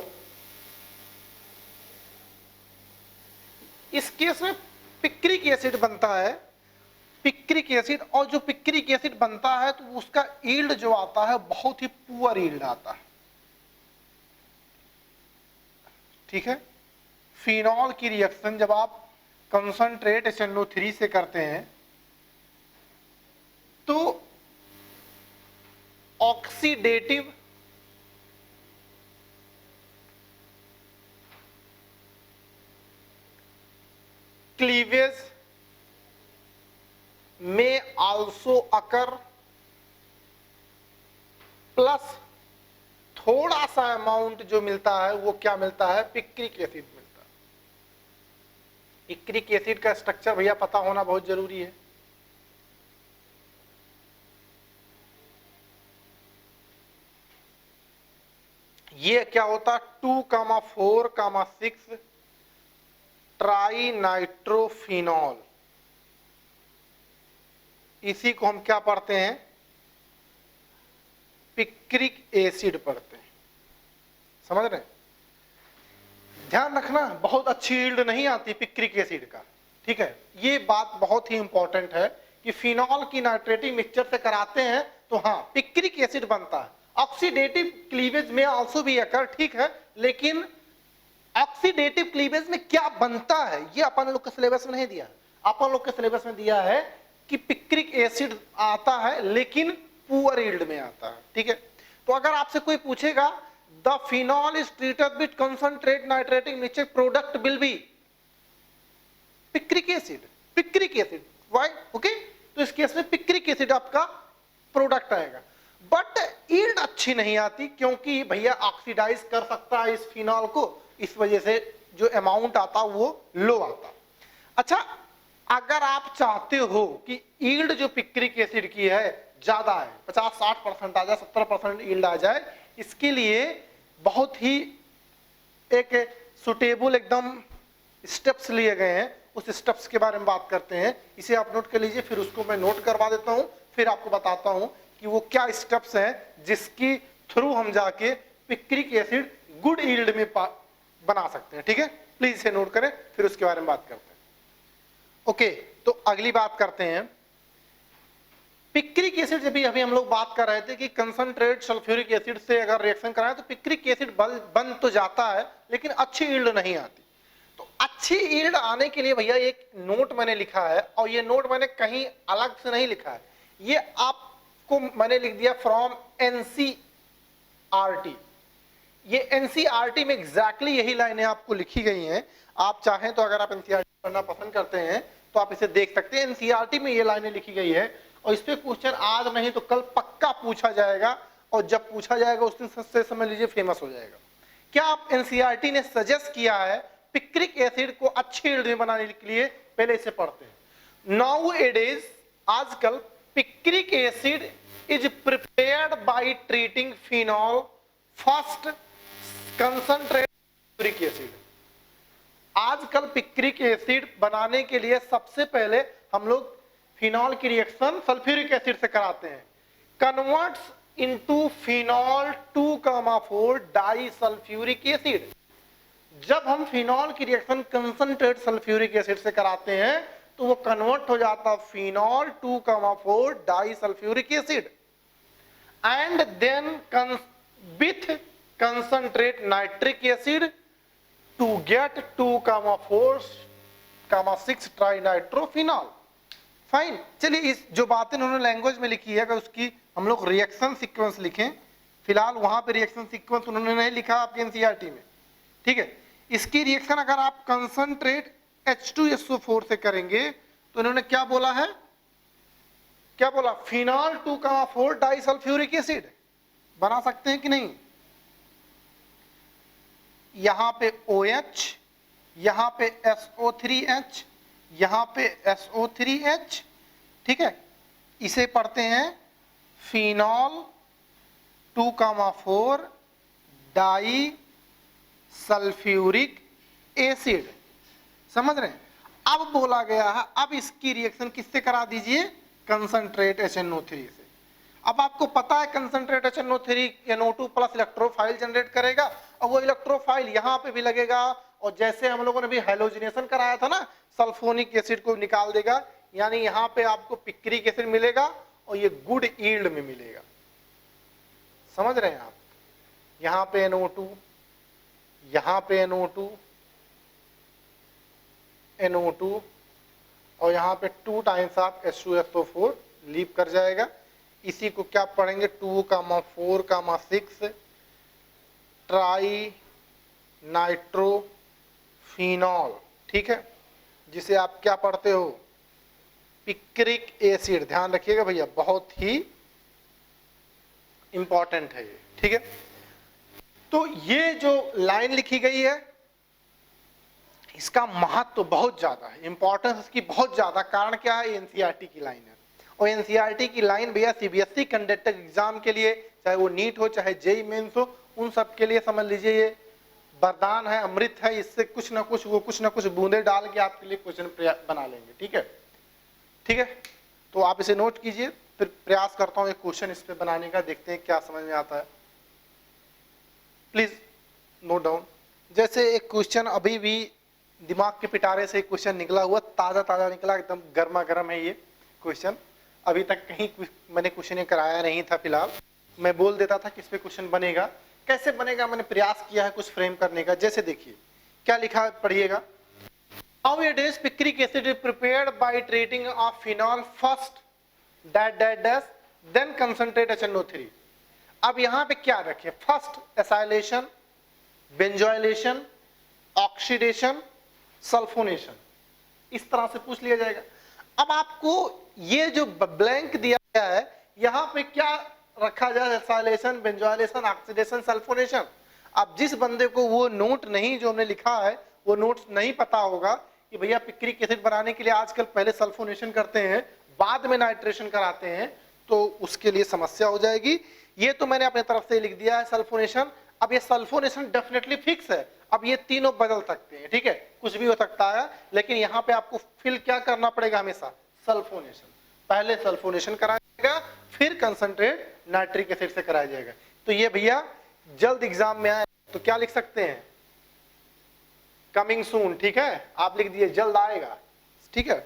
इस केस में पिक्रिक एसिड बनता है, पिक्रिक एसिड, और जो पिक्रिक एसिड बनता है तो उसका यील्ड जो आता है बहुत ही पुअर यील्ड आता है। ठीक है, फिनॉल की रिएक्शन जब आप कंसंट्रेट HNO3 से करते हैं तो oxidative cleavage may also occur, plus थोड़ा सा अमाउंट जो मिलता है वो क्या मिलता है, पिक्रिक एसिड मिलता है। पिक्रिक एसिड का स्ट्रक्चर भैया पता होना बहुत जरूरी है। ये क्या होता, 2,4,6 ट्राई नाइट्रोफिनॉल, इसी को हम क्या पढ़ते हैं, पिक्रिक एसिड पढ़ते हैं। समझ रहे हैं? ध्यान रखना, बहुत अच्छी यील्ड नहीं आती पिक्रिक एसिड का। ठीक है, ये बात बहुत ही इंपॉर्टेंट है कि फिनॉल की नाइट्रेटिक मिक्सचर से कराते हैं तो हाँ पिक्रिक एसिड बनता है। ऑक्सीडेटिव क्लीवेज में आल्सो भी अकर, ठीक है, लेकिन ऑक्सीडेटिव क्लीवेज में क्या बनता है ये अपन लोग के सिलेबस में नहीं दिया। अपन लोग के सिलेबस में दिया है कि पिक्रिक एसिड आता है लेकिन पुअर यील्ड में आता है। ठीक है, तो अगर आपसे कोई पूछेगा the phenol is treated with concentrate nitrating mixture, product will be picric acid, picric acid. Why? Okay, तो इस केस में पिक्रिक एसिड आपका प्रोडक्ट आएगा, बट यील्ड अच्छी नहीं आती क्योंकि भैया ऑक्सीडाइज कर सकता है इस फिनॉल को, इस वजह से जो अमाउंट आता वो लो आता। अच्छा, अगर आप चाहते हो कि यील्ड जो पिक्रिक एसिड की है ज्यादा है, 50-60% आ जाए, 70% यील्ड आ जाए, इसके लिए बहुत ही एक सुटेबल एकदम स्टेप्स लिए गए हैं। उस स्टेप्स के बारे में बात करते हैं, इसे आप नोट कर लीजिए, फिर उसको मैं नोट करवा देता हूं, फिर आपको बताता हूं कि वो क्या स्टेप्स हैं जिसकी थ्रू हम जाके पिक्रिक एसिड गुड यील्ड में बना सकते हैं। ठीक है, प्लीज इसे नोट करें, फिर उसके बारे में बात करते हैं। ओके, तो अगली बात करते हैं पिक्रिक एसिड। जब अभी हम लोग बात कर रहे थे कि कंसंट्रेट सल्फ्यूरिक एसिड से अगर रिएक्शन कराएं तो पिक्रिक एसिड बन तो जाता है, लेकिन अच्छी यील्ड नहीं आती। तो अच्छी यील्ड आने के लिए भैया एक नोट मैंने लिखा है, और ये नोट मैंने कहीं अलग से नहीं लिखा है, ये आपको मैंने लिख दिया फ्रॉम एनसीईआरटी। ये एनसीईआरटी में एग्जैक्टली यही लाइनें आपको लिखी गई हैं। आप चाहें तो अगर आप एनसीईआरटी पढ़ना पसंद करते हैं तो आप इसे देख सकते हैं। एनसीईआरटी में ये लाइनें लिखी गई है, और इस पे क्वेश्चन आज नहीं तो कल पक्का पूछा जाएगा, और जब पूछा जाएगा उस दिन से समझ लीजिए फेमस हो जाएगा। क्या आप एनसीईआरटी ने सजेस्ट किया है पिक्रिक एसिड को अच्छे यील्ड में बनाने के लिए? पहले इसे पढ़ते हैं। नाउ इट इज, आजकल picric acid is prepared by treating phenol first concentrate sulphuric acid. आजकल पिक्रिक एसिड बनाने के लिए सबसे पहले हम लोग फिनॉल की रिएक्शन सल्फ्यूरिक एसिड से कराते हैं। Converts into phenol 2,4 di sulphuric acid. जब हम फिनॉल की रिएक्शन कंसंट्रेट सल्फ्यूरिक एसिड से कराते हैं तो वो कन्वर्ट हो जाता phenol 2,4 di sulphuric acid, and then with concentrate nitric acid to get 2,4,6 tri nitrophenol. Fine, चलिए इस जो बातें उन्होंने लैंग्वेज में लिखी है अगर उसकी हम लोग रिएक्शन सीक्वेंस लिखें, फिलहाल वहां पे रिएक्शन सीक्वेंस उन्होंने नहीं लिखा आपके एनसीईआरटी में। ठीक है, इसकी रिएक्शन अगर आप कंसंट्रेट H2SO4 से करेंगे तो इन्होंने क्या बोला है, क्या बोला, फिनॉल 2,4 डाई सल्फ्यूरिक एसिड बना सकते हैं कि नहीं। यहां पे OH, यहां पे SO3H, यहां पे SO3H। ठीक है, इसे पढ़ते हैं फिनॉल 2,4 डाई सल्फ्यूरिक एसिड। समझ रहे हैं? अब बोला गया है अब इसकी रिएक्शन किससे करा दीजिए, कंसंट्रेट HNO3 से। अब आपको पता है concentrate HNO3 NO2 plus electrophile generate करेगा, और वो इलेक्ट्रोफाइल यहाँ पे भी लगेगा, और जैसे हम लोगों ने भी हाइलोजिनेशन कराया था ना, सल्फोनिक एसिड को निकाल देगा, यानी यहाँ पे आपको पिक्रिक एसिड मिलेगा और ये गुड यील्ड में मिलेगा। समझ रहे हैं आप? यहाँ पे NO2, यहाँ पे NO2 और यहाँ पे 2 टाइम्स ऑफ H2SO4 लीव कर जाएगा। इसी को क्या पढ़ेंगे, 2,4,6 ट्राई नाइट्रोफिनॉल। ठीक है, जिसे आप क्या पढ़ते हो, पिक्रिक एसिड। ध्यान रखिएगा भैया, बहुत ही इंपॉर्टेंट है ये। ठीक है, तो ये जो लाइन लिखी गई है इसका महत्व तो बहुत ज्यादा है, इंपॉर्टेंस इसकी बहुत ज्यादा। कारण क्या है, एनसीईआरटी की लाइन है, और एनसीईआरटी की लाइन भैया सीबीएसई कंडक्टेड एग्जाम के लिए, चाहे वो नीट हो चाहे जेईई मेंस हो, उन सब के लिए समझ लीजिए ये वरदान है, अमृत है। इससे कुछ ना कुछ वो कुछ ना कुछ बूंदे डाल के आपके लिए क्वेश्चन बना लेंगे। ठीक है, ठीक है, तो आप इसे नोट कीजिए, फिर प्रयास करता हूं एक क्वेश्चन इस पे बनाने का, देखते हैं क्या समझ में आता है। Please note down. जैसे एक क्वेश्चन अभी भी दिमाग के पिटारे से एक क्वेश्चन निकला हुआ, ताजा ताजा निकला, एकदम गर्मा गर्म है ये क्वेश्चन। अभी तक कहीं मैंने क्वेश्चन ये कराया नहीं था। फिलहाल मैं बोल देता था किस पे क्वेश्चन बनेगा, कैसे बनेगा, मैंने प्रयास किया है कुछ फ्रेम करने का। जैसे देखिए क्या लिखा, पढ़िएगा। How it is picric acid is prepared by treating of phenol first dash then concentrate HNO3। अब यहाँ पे क्या रखे, first acylation, benzoylation, oxidation, sulphonation, इस तरह से पूछ लिया जाएगा। अब आपको ये जो ब्लैंक दिया गया है यहाँ पे क्या रखा जाए, एसाइलेशन, बेंजोइलेशन, ऑक्सीडेशन, सल्फोनेशन। अब जिस बंदे को वो नोट नहीं जो हमने लिखा है वो नोट नहीं पता होगा, कि भैया पिक्रिक एसिड बनाने के लिए आजकल पहले सल्फोनेशन करते हैं, बाद में नाइट्रेशन कराते हैं, तो उसके लिए समस्या हो जाएगी। ये तो मैंने अपने तरफ से लिख दिया है सल्फोनेशन। अब ये सल्फोनेशन डेफिनेटली फिक्स है, अब ये तीनों बदल सकते हैं, ठीक है, कुछ भी हो सकता है, लेकिन यहाँ पे आपको फिल क्या करना पड़ेगा हमेशा, सल्फोनेशन। पहले सल्फोनेशन कराया जाएगा, फिर कंसंट्रेट नाइट्रिक एसिड से कराया जाएगा। तो ये भैया जल्द एग्जाम में आए तो क्या लिख सकते हैं, कमिंग सून, ठीक है, आप लिख दिए जल्द आएगा, ठीक है,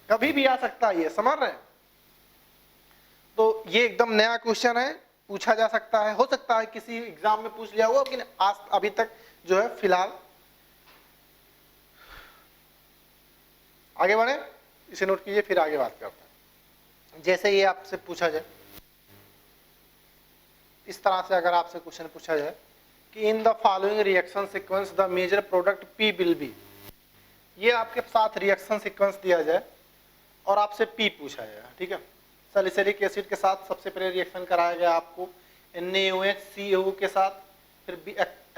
कभी भी आ सकता है, ये समझ रहे हैं। तो ये एकदम नया क्वेश्चन है, पूछा जा सकता है, हो सकता है किसी एग्जाम में पूछ लिया हो, लेकिन आज अभी तक जो है फिलहाल। आगे बढ़े, इसे नोट कीजिए, फिर आगे बात करते हैं। जैसे ये आपसे पूछा जाए, इस तरह से अगर आपसे क्वेश्चन पूछा जाए कि in the following reaction sequence the major product P will be, ये आपके साथ रिएक्शन सीक्वेंस दिया जाए और आपसे पी पूछा जाए, ठीक है, सैलिसिलिक एसिड के साथ सबसे पहले रिएक्शन कराया गया आपको NaOH के साथ, फिर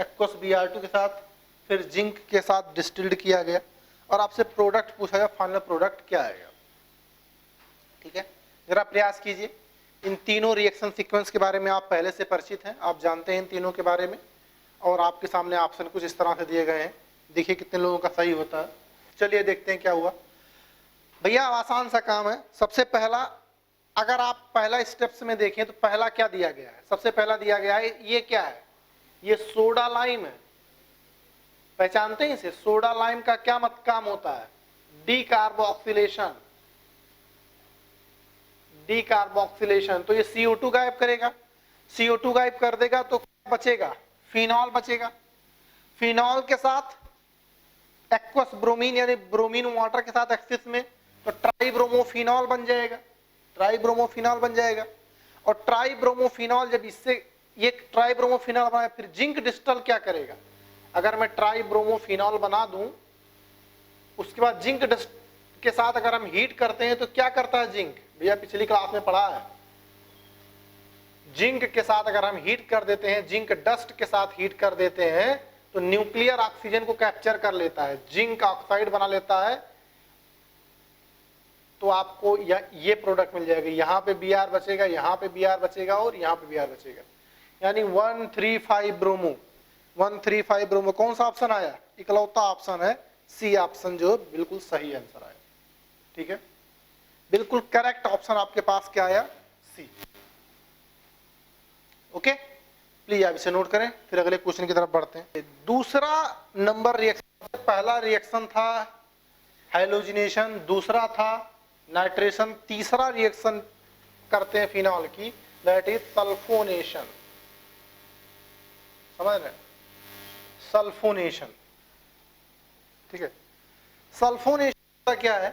एक्वस Br2 के साथ, फिर जिंक के साथ डिस्टिल्ड किया गया, और आपसे प्रोडक्ट पूछा गया, फाइनल प्रोडक्ट क्या आएगा, ठीक है। जरा प्रयास कीजिए, इन तीनों रिएक्शन सीक्वेंस के बारे में आप पहले से परिचित हैं, आप जानते हैं इन तीनों के बारे में, और आपके सामने ऑप्शन कुछ इस तरह से दिए गए हैं, देखिए कितने लोगों का सही होता है। चलिए देखते हैं क्या हुआ। भैया आसान सा काम है। सबसे पहला, अगर आप पहला स्टेप्स में देखें तो पहला क्या दिया गया है, सबसे पहला दिया गया है, ये क्या है, ये सोडा लाइम है, पहचानते हैं इसे, सोडा लाइम का क्या मत काम होता है, डीकार्बोक्सिलेशन, डीकार्बोक्सिलेशन। तो ये CO2 गायब करेगा, CO2 गायब कर देगा तो क्या बचेगा, फिनॉल बचेगा, फिनॉल के साथ एक्वस ब्रोमीन यानी ब्रोमीन वाटर के साथ एक्सिस में, तो ट्राइब्रोमोफिनॉल बन जाएगा, ट्राइब्रोमोफिनॉल बन जाएगा। और ट्राइब्रोमोफिनॉल जब इससे ये ट्राइब्रोमोफिनॉल बना, फिर जिंक डिस्टल क्या करेगा, अगर मैं ट्राइब्रोमोफिनॉल बना दूं, उसके बाद जिंक डस्ट के साथ अगर हम हीट करते हैं तो क्या करता है जिंक, भैया पिछली क्लास में पढ़ा है, जिंक के साथ अगर हम हीट कर देते हैं, जिंक डस्ट के साथ हीट कर देते हैं, तो न्यूक्लियर ऑक्सीजन को कैप्चर कर लेता है, जिंक ऑक्साइड बना लेता है, तो आपको ये प्रोडक्ट मिल जाएगा। यहाँ पे Br बचेगा, यहाँ पे Br बचेगा और यहाँ पे Br बचेगा, यानी 1,3,5 ब्रोमो, 1,3,5 ब्रोमो। कौन सा ऑप्शन आया, इकलौता ऑप्शन है सी ऑप्शन, जो बिल्कुल सही आंसर आया, ठीक है, बिल्कुल करेक्ट ऑप्शन आपके पास क्या आया, सी। ओके, प्लीज आप इसे नोट करें, फिर अगले क्वेश्चन की तरफ बढ़ते हैं। दूसरा नंबर रिएक्शन, पहला रिएक्शन था हैलोजिनेशन, दूसरा था नाइट्रेशन, तीसरा रिएक्शन करते हैं फिनॉल की, दैट इज सल्फोनेशन, समझ रहे हैं, सल्फोनेशन, ठीक है। सल्फोनेशन क्या है,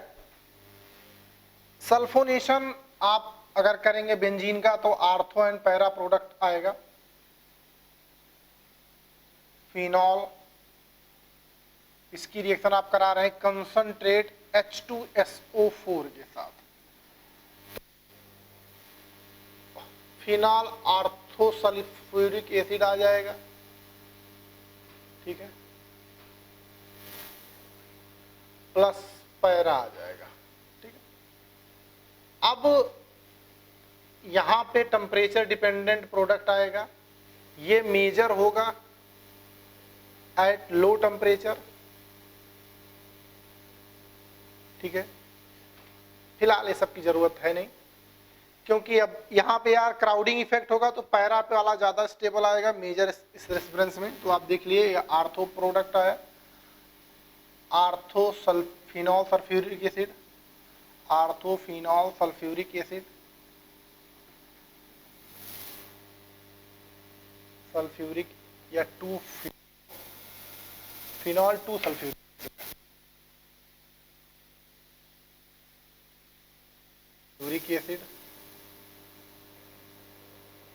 सल्फोनेशन आप अगर करेंगे बेंजीन का तो आर्थो एंड पैरा प्रोडक्ट आएगा, फिनॉल, इसकी रिएक्शन आप करा रहे हैं कंसंट्रेट H2SO4 के साथ, फिनॉल आर्थो सल्फ्यूरिक एसिड आ जाएगा, ठीक है, प्लस पैरा आ जाएगा, ठीक है। अब यहां पे टेम्परेचर डिपेंडेंट प्रोडक्ट आएगा, ये मेजर होगा एट लो टेम्परेचर, ठीक है। फिलहाल ये सब की जरूरत है नहीं, क्योंकि अब यहाँ पे यार क्राउडिंग इफेक्ट होगा तो पैरा पे वाला ज्यादा स्टेबल आएगा मेजर इस रेफरेंस में। तो आप देख लिए आर्थो प्रोडक्ट आया, ortho phenol sulphuric acid, ortho phenol sulphuric acid, sulphuric या 2 फिनॉल 2 सल्फ्यूरिक एसिड,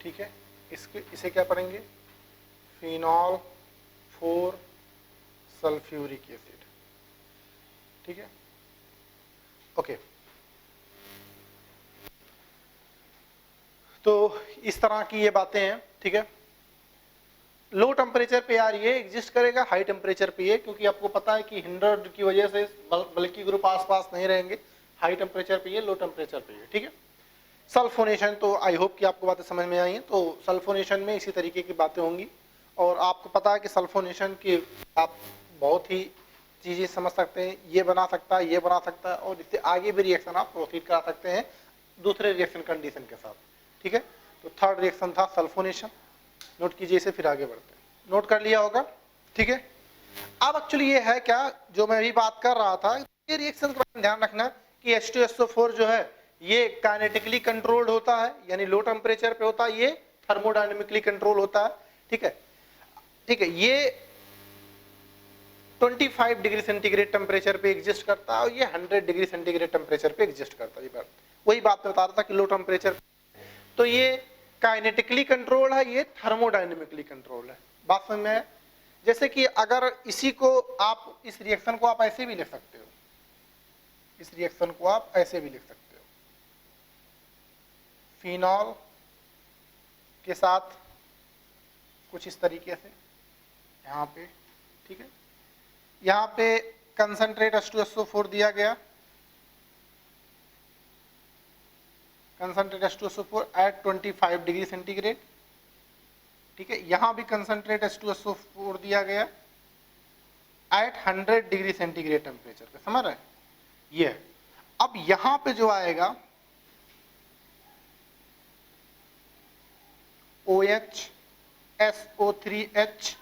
ठीक है। इसे क्या पढ़ेंगे, फिनॉल 4 सल्फ्यूरिक एसिड, ठीक है, ओके। तो इस तरह की ये बातें हैं, ठीक है। लो टेम्परेचर पे यार ये एग्जिस्ट करेगा, हाई टेम्परेचर पे ये, क्योंकि आपको पता है कि हिंडर्ड की वजह से बल्कि ग्रुप आसपास नहीं रहेंगे, हाई टेम्परेचर पे ये, लो टेम्परेचर पे ये, ठीक है। सल्फोनेशन तो आई होप कि आपको बातें समझ में आई हैं। तो सल्फोनेशन में इसी तरीके की बातें होंगी, और आपको पता है कि सल्फोनेशन की आप बहुत ही चीज़ें समझ सकते हैं, ये बना सकता है, ये बना सकता है, और इससे आगे भी रिएक्शन आप प्रोसीड करा सकते हैं दूसरे रिएक्शन कंडीशन के साथ, ठीक है। तो थर्ड रिएक्शन था सल्फोनेशन, नोट कीजिए इसे, फिर आगे बढ़ते हैं। नोट कर लिया होगा, ठीक है। अब एक्चुअली ये है क्या, जो मैं अभी बात कर रहा था, ये रिएक्शन के बारे में ध्यान रखना कि H2SO4 जो है ये काइनेटिकली कंट्रोल्ड होता है, यानी लो टेम्परेचर पे होता है, ये थर्मोडायनेमिकली कंट्रोल होता है, ठीक है, ठीक है। ये 25 डिग्री सेंटीग्रेड टेम्परेचर पे एग्जिस्ट करता है, और ये 100 डिग्री सेंटीग्रेड टेम्परेचर पे एग्जिस्ट करता है। वही बात मैं बता रहा था कि लो टेम्परेचर, तो ये काइनेटिकली कंट्रोल है, ये थर्मोडायनेमिकली कंट्रोल है। बात समझ में है? जैसे कि अगर इसी को आप, इस रिएक्शन को आप ऐसे भी लिख सकते हो, इस रिएक्शन को आप ऐसे भी लिख सकते हो, फिनॉल के साथ कुछ इस तरीके से यहाँ पे, ठीक है। यहाँ पे कंसंट्रेट H2SO4 दिया गया, concentrate H2SO4 eight 25 degree centigrade, ठीक है। यहाँ भी कंसंट्रेट H2SO4 दिया गया एट 100 डिग्री सेंटीग्रेड टेम्परेचर पे, समझ रहे हैं ये। अब यहाँ पे जो आएगा OH SO3H,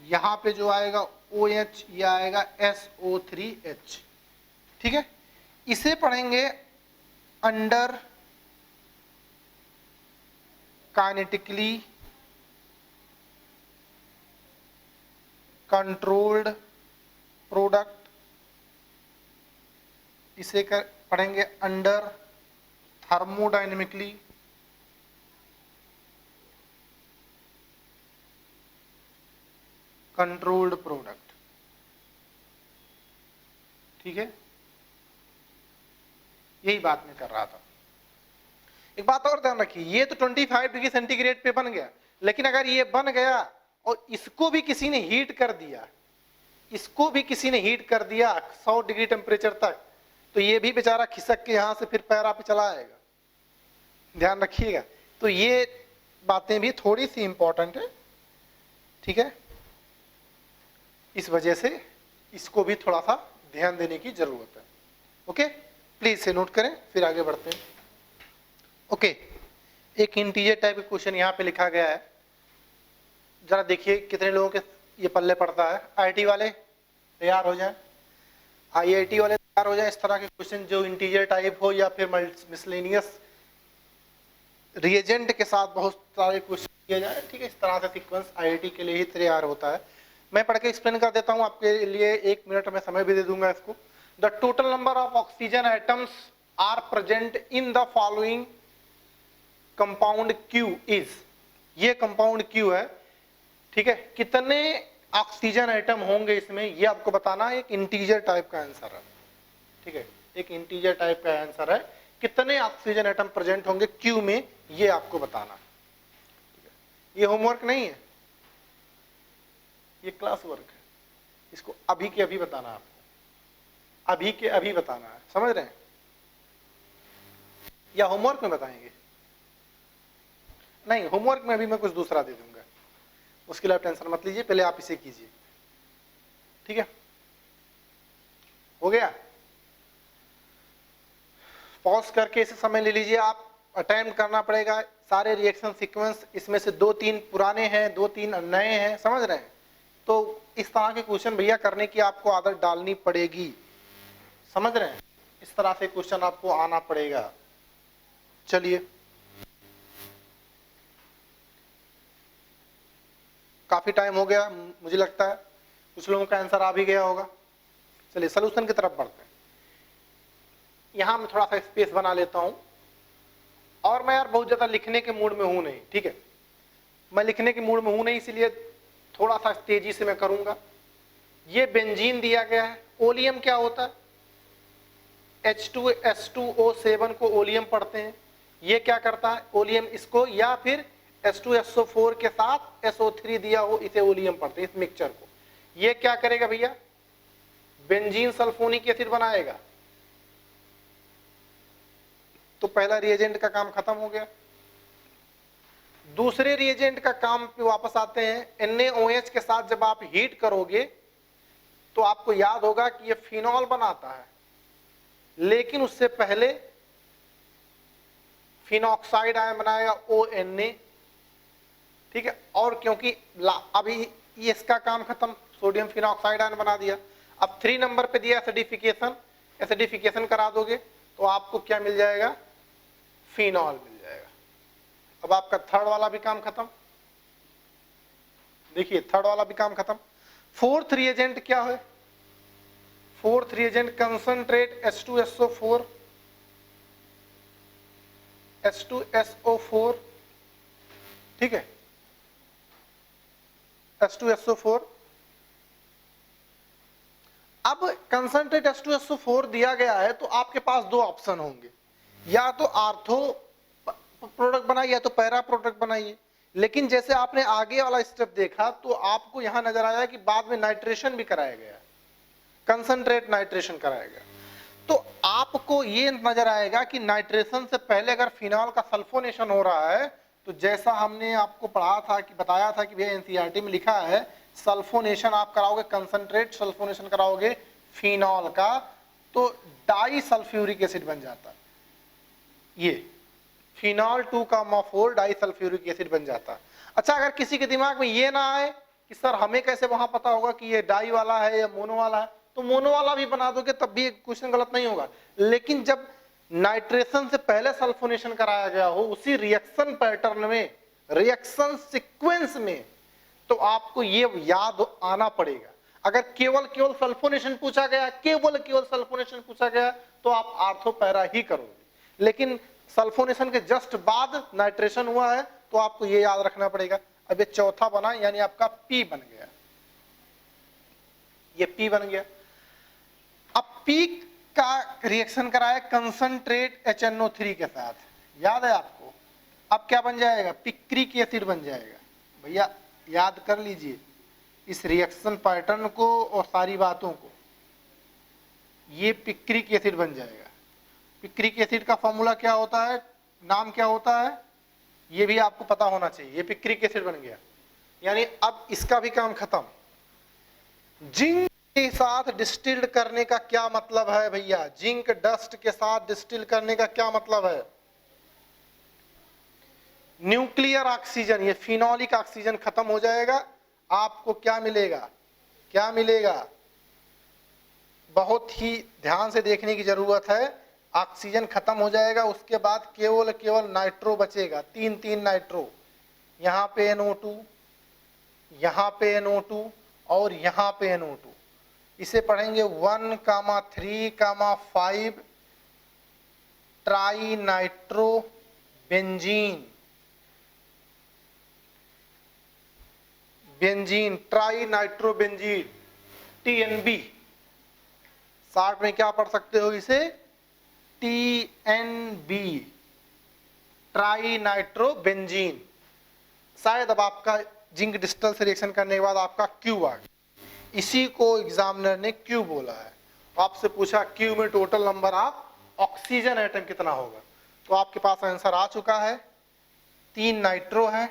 यहाँ पे जो आएगा OH, ये आएगा SO3H, ठीक है। इसे पढ़ेंगे अंडर काइनेटिकली कंट्रोल्ड प्रोडक्ट, इसे पढ़ेंगे अंडर थर्मोडायनेमिकली कंट्रोल्ड प्रोडक्ट, ठीक है। यही बात मैं कर रहा था। एक बात और ध्यान रखिए, ये तो 25 डिग्री सेंटीग्रेड पे बन गया, लेकिन अगर ये बन गया और इसको भी किसी ने हीट कर दिया, इसको भी किसी ने हीट कर दिया 100 डिग्री टेम्परेचर तक, तो ये भी बेचारा खिसक के यहां से फिर पैरा पे चला आएगा, ध्यान रखिएगा। तो ये बातें भी थोड़ी सी इंपॉर्टेंट है, ठीक है। इस वजह से इसको भी थोड़ा सा ध्यान देने की जरूरत है, ओके। प्लीज से नोट करें, फिर आगे बढ़ते हैं, ओके। एक इंटीजर टाइप का क्वेश्चन यहाँ पे लिखा गया है, जरा देखिए कितने लोगों के ये पल्ले पड़ता है। आईटी वाले तैयार हो जाए, आईआईटी वाले तैयार हो जाए। इस तरह के क्वेश्चन जो इंटीजर टाइप हो या फिर मिसलेनियस रिएजेंट के साथ बहुत सारे क्वेश्चन किए जाए, ठीक है। इस तरह से सीक्वेंस आईआईटी के लिए ही तैयार होता है। मैं पढ़ के एक्सप्लेन कर देता हूँ आपके लिए, 1 मिनट में समय भी दे दूंगा इसको। The total number of oxygen atoms are present in the following compound Q is, ये कंपाउंड क्यू है, ठीक है। कितने ऑक्सीजन एटम होंगे इसमें, ये आपको बताना है। एक इंटीजर टाइप का आंसर है, ठीक है, एक इंटीजर टाइप का आंसर है। कितने ऑक्सीजन एटम प्रेजेंट होंगे क्यू में, ये आपको बताना, ठीक है। ये होमवर्क नहीं है, ये क्लास वर्क है। इसको अभी के अभी बताना है आपको, अभी के अभी बताना है, समझ रहे हैं? या होमवर्क में बताएंगे? नहीं, होमवर्क में अभी मैं कुछ दूसरा दे दूंगा, उसके लिए आप टेंशन मत लीजिए, पहले आप इसे कीजिए, ठीक है। हो गया? पॉज करके इसे समय ले लीजिए, आप अटेम्प्ट करना पड़ेगा सारे रिएक्शन सीक्वेंस। इसमें से 2-3 पुराने हैं, 2-3 नए हैं, समझ रहे हैं? तो इस तरह के क्वेश्चन भैया करने की आपको आदत डालनी पड़ेगी, समझ रहे हैं? इस तरह से क्वेश्चन आपको आना पड़ेगा। चलिए, काफी टाइम हो गया, मुझे लगता है कुछ लोगों का आंसर आ भी गया होगा। चलिए सॉल्यूशन की तरफ बढ़ते हैं। यहां मैं थोड़ा सा स्पेस बना लेता हूं, और मैं यार बहुत ज्यादा लिखने के मूड में हूं नहीं, ठीक है, मैं लिखने के मूड में हूं नहीं, इसलिए थोड़ा सा तेजी से मैं करूंगा। ये बेंजीन दिया गया है। ओलियम क्या होता है? H2SO7 को ओलियम पढ़ते हैं। ये क्या करता है, ओलियम इसको, या फिर H2SO4 के साथ SO3 दिया हो, इसे ओलियम पढ़ते हैं, इस मिक्सचर को। ये क्या करेगा भैया, बेंजीन सल्फोनिक एसिड बनाएगा। तो पहला रिएजेंट का काम खत्म हो गया। दूसरे रिएजेंट का काम पे वापस आते हैं। NaOH के साथ जब आप हीट करोगे तो आपको याद होगा कि ये फिनॉल बनाता है, लेकिन उससे पहले फिनॉक्साइड आयन बनाएगा ONA, ठीक है। और क्योंकि अभी ये इसका काम खत्म, सोडियम फिनॉक्साइड आयन बना दिया। अब 3 नंबर पे दिया एसिडिफिकेशन, एसिडिफिकेशन करा दोगे तो आपको क्या मिल जाएगा, फिनॉल मिल जाएगा। अब आपका थर्ड वाला भी काम खत्म। देखिए थर्ड वाला भी काम खत्म। फोर्थ रिएजेंट क्या है, fourth reagent concentrate H2SO4, H2SO4, ठीक है, H2SO4। अब कंसंट्रेट H2SO4 दिया गया है तो आपके पास दो ऑप्शन होंगे, या तो आर्थो प्रोडक्ट बनाइए या तो पैरा प्रोडक्ट बनाइए। लेकिन जैसे आपने आगे वाला स्टेप देखा तो आपको यहां नजर आया कि बाद में नाइट्रेशन भी कराया गया, कंसंट्रेट नाइट्रेशन कराया गया। तो आपको ये नजर आएगा कि नाइट्रेशन से पहले अगर फिनॉल का सल्फोनेशन हो रहा है तो जैसा हमने आपको पढ़ा था कि बताया था कि भैया एनसीईआरटी में लिखा है सल्फोनेशन आप कराओगे, कंसंट्रेट सल्फोनेशन कराओगे फिनॉल का तो डाई सल्फ्यूरिक एसिड बन जाता है। ये फिनॉल 2,4 डाई सल्फ्यूरिक एसिड बन जाता है। अच्छा, अगर किसी के दिमाग में ये ना आए कि सर हमें कैसे वहां पता होगा कि ये डाई वाला है या मोनो वाला है, तो मोनो वाला भी बना दोगे तब भी क्वेश्चन गलत नहीं होगा। लेकिन जब नाइट्रेशन से पहले सल्फोनेशन कराया गया हो उसी रिएक्शन पैटर्न में, रिएक्शन सीक्वेंस में, तो आपको ये याद आना पड़ेगा। अगर केवल सल्फोनेशन पूछा गया, केवल सल्फोनेशन पूछा गया तो आप आर्थो पैरा ही करोगे। लेकिन सल्फोनेशन के जस्ट बाद नाइट्रेशन हुआ है तो आपको ये याद रखना पड़ेगा। अब ये चौथा बना, यानी आपका P बन गया, ये P बन गया। अब P का रिएक्शन कराया कंसंट्रेट HNO3 के साथ, याद है आपको। अब क्या बन जाएगा, पिक्रिक एसिड बन जाएगा। भैया याद कर लीजिए इस रिएक्शन पैटर्न को और सारी बातों को, ये पिक्रिक एसिड बन जाएगा। पिक्रिक एसिड का फॉर्मूला क्या होता है, नाम क्या होता है, ये भी आपको पता होना चाहिए। ये पिक्रिक एसिड बन गया, यानी अब इसका भी काम खत्म। जिंक के साथ डिस्टिल्ड करने का क्या मतलब है भैया, जिंक डस्ट के साथ डिस्टिल करने का क्या मतलब है, न्यूक्लियर ऑक्सीजन, ये फिनोलिक ऑक्सीजन खत्म हो जाएगा। आपको क्या मिलेगा, क्या मिलेगा, बहुत ही ध्यान से देखने की जरूरत है। ऑक्सीजन खत्म हो जाएगा, उसके बाद केवल नाइट्रो बचेगा, तीन नाइट्रो, यहाँ पे NO2, यहाँ पे NO2 और यहाँ पे NO2। इसे पढ़ेंगे 1,3,5 tri nitro benzene, benzene tri nitro benzene, TNB। Short में क्या पढ़ सकते हो इसे, TNB, ट्राई नाइट्रो बेंजीन। शायद अब आपका जिंक डिस्टल से रिएक्शन करने के बाद आपका Q आ गया, इसी को एग्जामिनर ने Q बोला है। तो आपसे पूछा Q में total number of oxygen atom कितना होगा, तो आपके पास आंसर आ चुका है, 3 नाइट्रो है,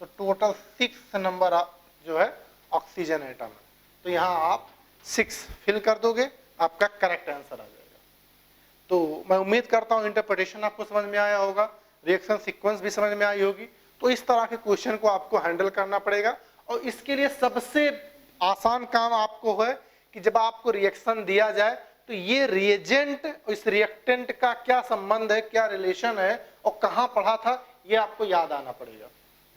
तो टोटल 6 नंबर ऑफ जो है ऑक्सीजन एटम है। तो यहाँ आप 6 फिल कर दोगे, आपका करेक्ट आंसर आ जाएगा। तो मैं उम्मीद करता हूँ इंटरप्रिटेशन आपको समझ में आया होगा, रिएक्शन सीक्वेंस भी समझ में आई होगी। तो इस तरह के क्वेश्चन को आपको हैंडल करना पड़ेगा, और इसके लिए सबसे आसान काम आपको है कि जब आपको रिएक्शन दिया जाए तो ये रिएजेंट और इस रिएक्टेंट का क्या संबंध है, क्या रिलेशन है और कहाँ पढ़ा था, ये आपको याद आना पड़ेगा।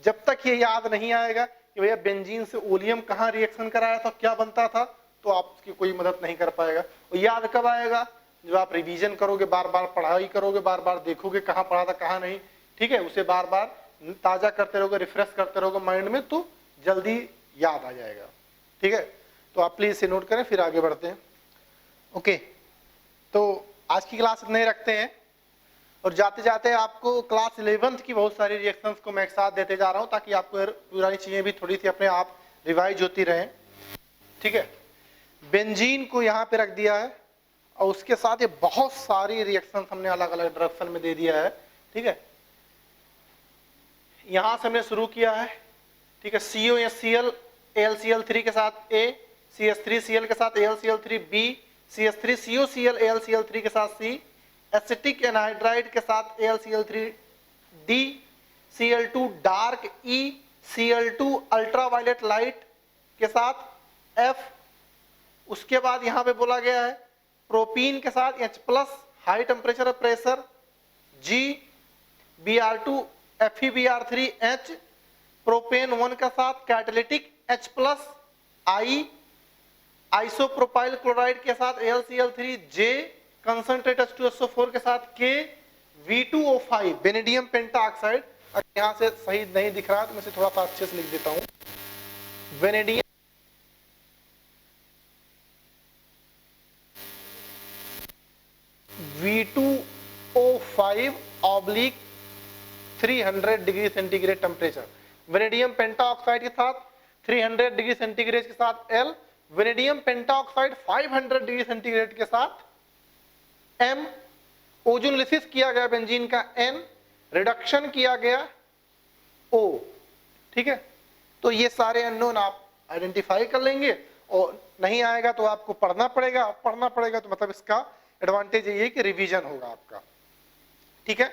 जब तक ये याद नहीं आएगा कि भैया बेंजीन से ओलियम कहाँ रिएक्शन कराया था, क्या बनता था, तो आप उसकी कोई मदद नहीं कर पाएगा। और याद कब आएगा, जब आप रिवीजन करोगे, बार बार पढ़ाई करोगे, बार बार देखोगे कहाँ पढ़ा था कहाँ नहीं, ठीक है, उसे बार बार ताजा करते रहोगे, रिफ्रेश करते रहोगे माइंड में, तो जल्दी याद आ जाएगा। ठीक है, तो आप प्लीज इसे नोट करें, फिर आगे बढ़ते हैं। ओके, तो आज की क्लास इतने ही रखते हैं। और जाते जाते आपको क्लास 11th की बहुत सारी रिएक्शंस को मैं एक साथ देते जा रहा हूं ताकि आपको पुरानी चीजें भी थोड़ी सी अपने आप रिवाइज होती रहें। ठीक है, बेंजीन को यहाँ पे रख दिया है और उसके साथ ये बहुत सारी रिएक्शंस हमने अलग अलग डायरेक्शन में दे दिया है। ठीक है, यहां से हमने शुरू किया है। ठीक है, COHCl AlCl3 के साथ A, CH3Cl के साथ AlCl3 B, CH3COCl AlCl3 के साथ C, एसिटिक एनहाइड्राइड के साथ AlCl3 D, Cl2 dark E, Cl2 ultraviolet light के साथ F। उसके बाद यहां पे बोला गया है प्रोपीन के साथ H+ हाई टेम्परेचर और pressure G, Br2 FeBr3 H, propane 1 के साथ catalytic H+ I, isopropyl chloride के साथ AlCl3 J, कंसंट्रेट H2SO4 के साथ K, V2O5 वेनेडियम पेंटाऑक्साइड। अगर यहां से सही नहीं दिख रहा तो मैं इसे थोड़ा सा अच्छे से लिख देता हूं, vanadium V2O5 oblique 300 degree centigrade temperature, vanadium pentoxide के साथ 300 डिग्री सेंटीग्रेड के साथ L, vanadium pentoxide 500 degree centigrade के साथ M, ओजोनलिसिस किया गया बेंजीन का N, रिडक्शन किया गया O। ठीक है, तो ये सारे अननोन आप आइडेंटिफाई कर लेंगे और नहीं आएगा तो आपको पढ़ना पड़ेगा, पढ़ना पड़ेगा तो मतलब इसका एडवांटेज ये है कि रिवीजन होगा आपका। ठीक है,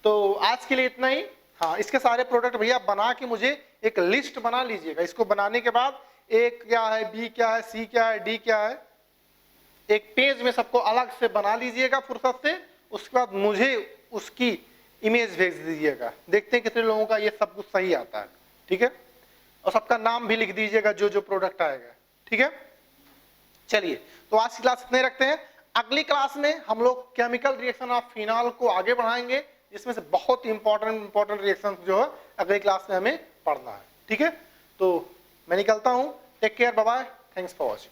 तो आज के लिए इतना ही। हाँ, इसके सारे प्रोडक्ट भैया बना के मुझे एक लिस्ट बना लीजिएगा। इसको बनाने के बाद A क्या है, B क्या है, C क्या है, D क्या है, एक पेज में सबको अलग से बना लीजिएगा फुर्सत से। उसके बाद मुझे उसकी इमेज भेज दीजिएगा, देखते हैं कितने लोगों का ये सब कुछ सही आता है। ठीक है, और सबका नाम भी लिख दीजिएगा जो जो प्रोडक्ट आएगा। ठीक है, चलिए तो आज की क्लास इतने रखते हैं। अगली क्लास में हम लोग केमिकल रिएक्शन ऑफ फिनॉल को आगे बढ़ाएंगे, जिसमें से बहुत इंपॉर्टेंट रिएक्शन जो है अगली क्लास में हमें पढ़ना है। ठीक है, तो मैं निकलता हूं। Take care, bye bye, thanks for watching.